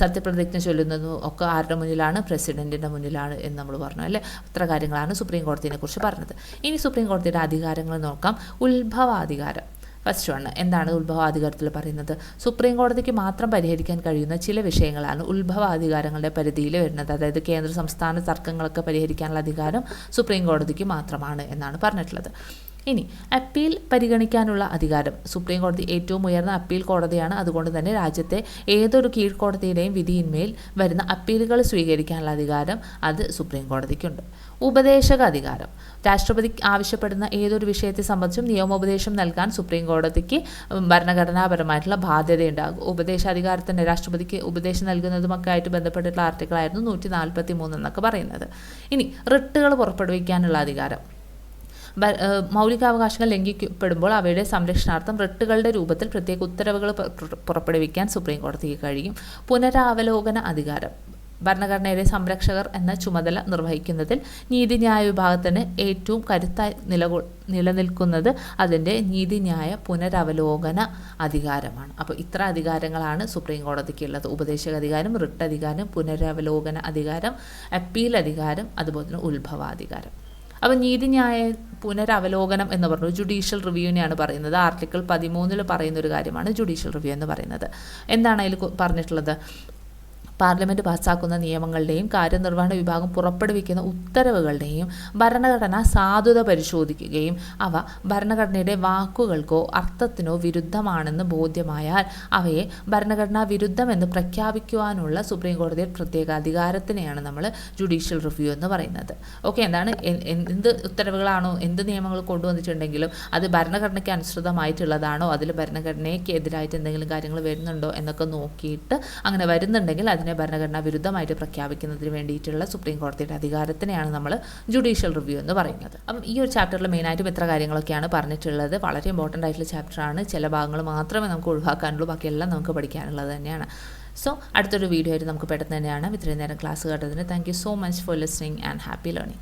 സത്യപ്രതിജ്ഞ ചൊല്ലുന്നതും ഒക്കെ ആരുടെ മുന്നിലാണ്? പ്രസിഡൻറ്റിൻ്റെ മുന്നിലാണ് എന്ന് നമ്മൾ പറഞ്ഞു അല്ലേ. അത്ര കാര്യങ്ങളാണ് സുപ്രീം കോടതിയെ കുറിച്ച് പറഞ്ഞത്. ഇനി സുപ്രീം കോടതിയുടെ അധികാരങ്ങൾ നോക്കാം. ഉത്ഭവാധികാരം ഫസ്റ്റ് വണ്. എന്താണ് ഉത്ഭവാധികാരത്തിൽ പറയുന്നത്? സുപ്രീം കോടതിക്ക് മാത്രം പരിഹരിക്കാൻ കഴിയുന്ന ചില വിഷയങ്ങളാണ് ഉത്ഭവാധികാരങ്ങളുടെ പരിധിയിൽ വരുന്നത്. അതായത് കേന്ദ്ര സംസ്ഥാന തർക്കങ്ങളൊക്കെ പരിഹരിക്കാനുള്ള അധികാരം സുപ്രീം കോടതിക്ക് മാത്രമാണ് എന്നാണ് പറഞ്ഞിട്ടുള്ളത്. ഇനി അപ്പീൽ പരിഗണിക്കാനുള്ള അധികാരം. സുപ്രീം കോടതി ഏറ്റവും ഉയർന്ന അപ്പീൽ കോടതിയാണ്. അതുകൊണ്ട് തന്നെ രാജ്യത്തെ ഏതൊരു കീഴ്ക്കോടതിയുടെയും വിധിയിന്മേൽ വരുന്ന അപ്പീലുകൾ സ്വീകരിക്കാനുള്ള അധികാരം അത് സുപ്രീം കോടതിക്കുണ്ട്. ഉപദേശക അധികാരം. രാഷ്ട്രപതി ആവശ്യപ്പെടുന്ന ഏതൊരു വിഷയത്തെ സംബന്ധിച്ചും നിയമോപദേശം നൽകാൻ സുപ്രീം കോടതിക്ക് ഭരണഘടനാപരമായിട്ടുള്ള ബാധ്യതയുണ്ടാകും. ഉപദേശാധികാരത്തിൻ്റെ രാഷ്ട്രപതിക്ക് ഉപദേശം നൽകുന്നതുമൊക്കെ ആയിട്ട് ബന്ധപ്പെട്ടിട്ടുള്ള ആർട്ടിക്കിളായിരുന്നു 143 എന്നൊക്കെ പറയുന്നത്. ഇനി റിട്ടുകൾ പുറപ്പെടുവിക്കാനുള്ള അധികാരം. മൗലികാവകാശങ്ങൾ ലംഘിക്കപ്പെടുമ്പോൾ അവയുടെ സംരക്ഷണാർത്ഥം റിട്ടുകളുടെ രൂപത്തിൽ പ്രത്യേക ഉത്തരവുകൾ പുറപ്പെടുവിക്കാൻ സുപ്രീം കോടതിക്ക് കഴിയും. പുനരാവലോകന അധികാരം. ഭരണഘടനയുടെ സംരക്ഷകർ എന്ന ചുമതല നിർവഹിക്കുന്നതിൽ നീതിന്യായ വിഭാഗത്തിന് ഏറ്റവും കരുത്തായി നിലനിൽക്കുന്നത് അതിൻ്റെ നീതിന്യായ പുനരവലോകന അധികാരമാണ്. അപ്പോൾ ഇത്ര അധികാരങ്ങളാണ് സുപ്രീം കോടതിക്കുള്ളത്. ഉപദേശക അധികാരം, റിട്ട് അധികാരം, പുനരവലോകന അധികാരം, അപ്പീൽ അധികാരം, അതുപോലെ തന്നെ ഉത്ഭവാധികാരം. അപ്പോൾ നീതിന്യായ പുനരവലോകനം എന്ന് പറഞ്ഞു ജുഡീഷ്യൽ റിവ്യൂവിനെയാണ് പറയുന്നത്. ആർട്ടിക്കിൾ 13 പറയുന്ന ഒരു കാര്യമാണ് ജുഡീഷ്യൽ റിവ്യൂ എന്ന് പറയുന്നത്. എന്താണ് അതിൽ പറഞ്ഞിട്ടുള്ളത്? പാർലമെൻറ്റ് പാസ്സാക്കുന്ന നിയമങ്ങളുടെയും കാര്യനിർവഹണ വിഭാഗം പുറപ്പെടുവിക്കുന്ന ഉത്തരവുകളുടെയും ഭരണഘടനാ സാധുത പരിശോധിക്കുകയും അവ ഭരണഘടനയുടെ വാക്കുകൾക്കോ അർത്ഥത്തിനോ വിരുദ്ധമാണെന്ന് ബോധ്യമായാൽ അവയെ ഭരണഘടനാ വിരുദ്ധമെന്ന് പ്രഖ്യാപിക്കുവാനുള്ള സുപ്രീം കോടതിയുടെ പ്രത്യേക അധികാരത്തിനെയാണ് നമ്മൾ ജുഡീഷ്യൽ റിവ്യൂ എന്ന് പറയുന്നത്. ഓക്കെ, എന്താണ് എന്ത് ഉത്തരവുകളാണോ എന്ത് നിയമങ്ങൾ കൊണ്ടുവന്നിട്ടുണ്ടെങ്കിലും അത് ഭരണഘടനയ്ക്ക് അനുസൃതമായിട്ടുള്ളതാണോ, അതിൽ ഭരണഘടനയ്ക്ക് എതിരായിട്ട് എന്തെങ്കിലും കാര്യങ്ങൾ വരുന്നുണ്ടോ എന്നൊക്കെ നോക്കിയിട്ട് അങ്ങനെ വരുന്നുണ്ടെങ്കിൽ അതിനെ ഭരണഘടനാ വിരുദ്ധമായിട്ട് പ്രഖ്യാപിക്കുന്നതിന് വേണ്ടിയിട്ടുള്ള സുപ്രീം കോടതിയുടെ അധികാരത്തിനെയാണ് നമ്മൾ ജുഡീഷ്യൽ റിവ്യൂ എന്ന് പറയുന്നത്. അപ്പം ഈ ഒരു ചാപ്റ്ററിൽ മെയിനായിട്ടും ഇത്ര കാര്യങ്ങളൊക്കെയാണ് പറഞ്ഞിട്ടുള്ളത്. വളരെ ഇമ്പോർട്ടൻ്റ് ആയിട്ടുള്ള ചാപ്റ്ററാണ്. ചില ഭാഗങ്ങൾ മാത്രമേ നമുക്ക് ഒഴിവാക്കാനുള്ളൂ, ബാക്കിയെല്ലാം നമുക്ക് പഠിക്കാനുള്ളത് തന്നെയാണ്. സോ അടുത്തൊരു വീഡിയോ ആയിട്ട് നമുക്ക് പെട്ടെന്ന് തന്നെയാണ്. ഇത്രയും നേരം ക്ലാസ് കേട്ടതിന് thank you so much for listening and happy learning.